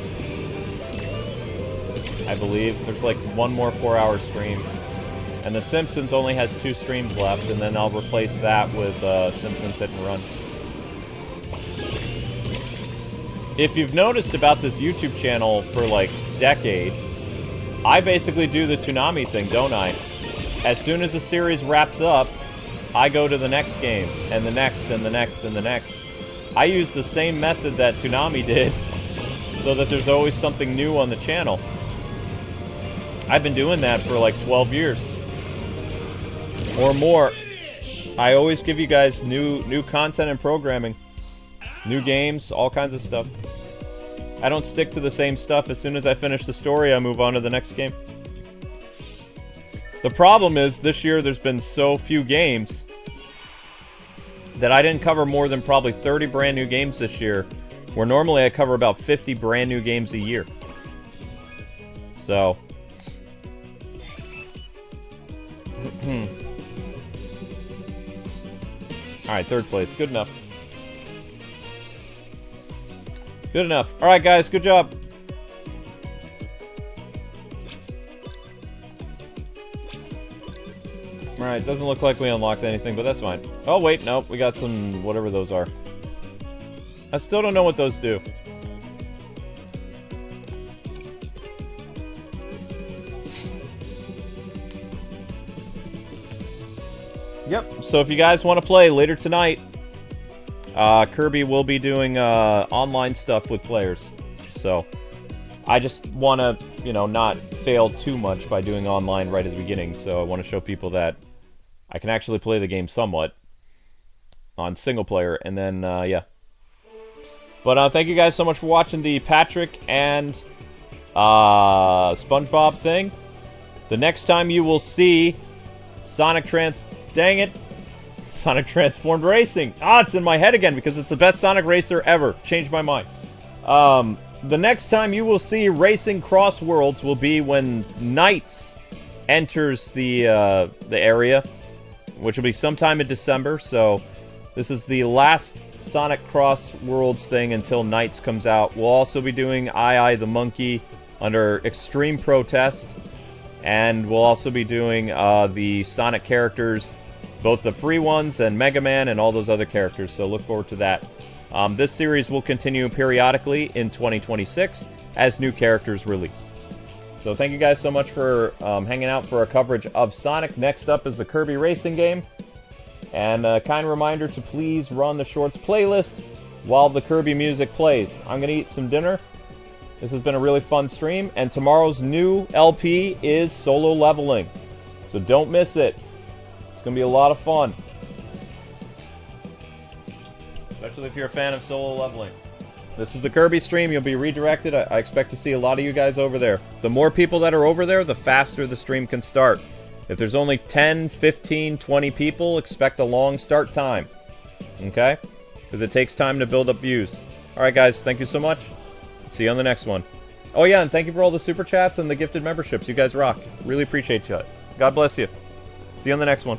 I believe there's like one more 4-hour stream. And The Simpsons only has 2 streams left, and then I'll replace that with Simpsons Hit and Run. If you've noticed about this YouTube channel for like a decade, I basically do the Toonami thing, don't I? As soon as a series wraps up, I go to the next game, and the next, and the next, and the next. I use the same method that Toonami did, so that there's always something new on the channel. I've been doing that for like 12 years. Or more. I always give you guys new content and programming. New games, all kinds of stuff. I don't stick to the same stuff. As soon as I finish the story, I move on to the next game. The problem is, this year there's been so few games that I didn't cover more than probably 30 brand new games this year, where normally I cover about 50 brand new games a year. So... Alright, 3rd place. Good enough. Good enough. Alright, guys. Good job. Alright, doesn't look like we unlocked anything, but that's fine. Oh, wait. Nope. We got some... whatever those are. I still don't know what those do. Yep, so if you guys want to play later tonight, Kirby will be doing online stuff with players. So, I just want to, you know, not fail too much by doing online right at the beginning. So I want to show people that I can actually play the game somewhat on single player, and then, yeah. But thank you guys so much for watching the Patrick and SpongeBob thing. The next time you will see Sonic Dang it. Sonic Transformed Racing. Ah, it's in my head again because it's the best Sonic Racer ever. Changed my mind. The next time you will see Racing Crossworlds will be when Knights enters the area, which will be sometime in December. So this is the last Sonic Crossworlds thing until Knights comes out. We'll also be doing I the Monkey under extreme protest. And we'll also be doing the Sonic characters, both the free ones and Mega Man and all those other characters, so look forward to that. This series will continue periodically in 2026 as new characters release. So thank you guys so much for hanging out for our coverage of Sonic. Next up is the Kirby racing game. And a kind reminder to please run the Shorts playlist while the Kirby music plays. I'm going to eat some dinner. This has been a really fun stream, and tomorrow's new LP is Solo Leveling. So don't miss it. It's going to be a lot of fun. Especially if you're a fan of Solo Leveling. This is a Kirby stream. You'll be redirected. I expect to see a lot of you guys over there. The more people that are over there, the faster the stream can start. If there's only 10, 15, 20 people, expect a long start time. Okay? Because it takes time to build up views. Alright guys, thank you so much. See you on the next one. Oh yeah, and thank you for all the super chats and the gifted memberships. You guys rock. Really appreciate you. God bless you. See you on the next one.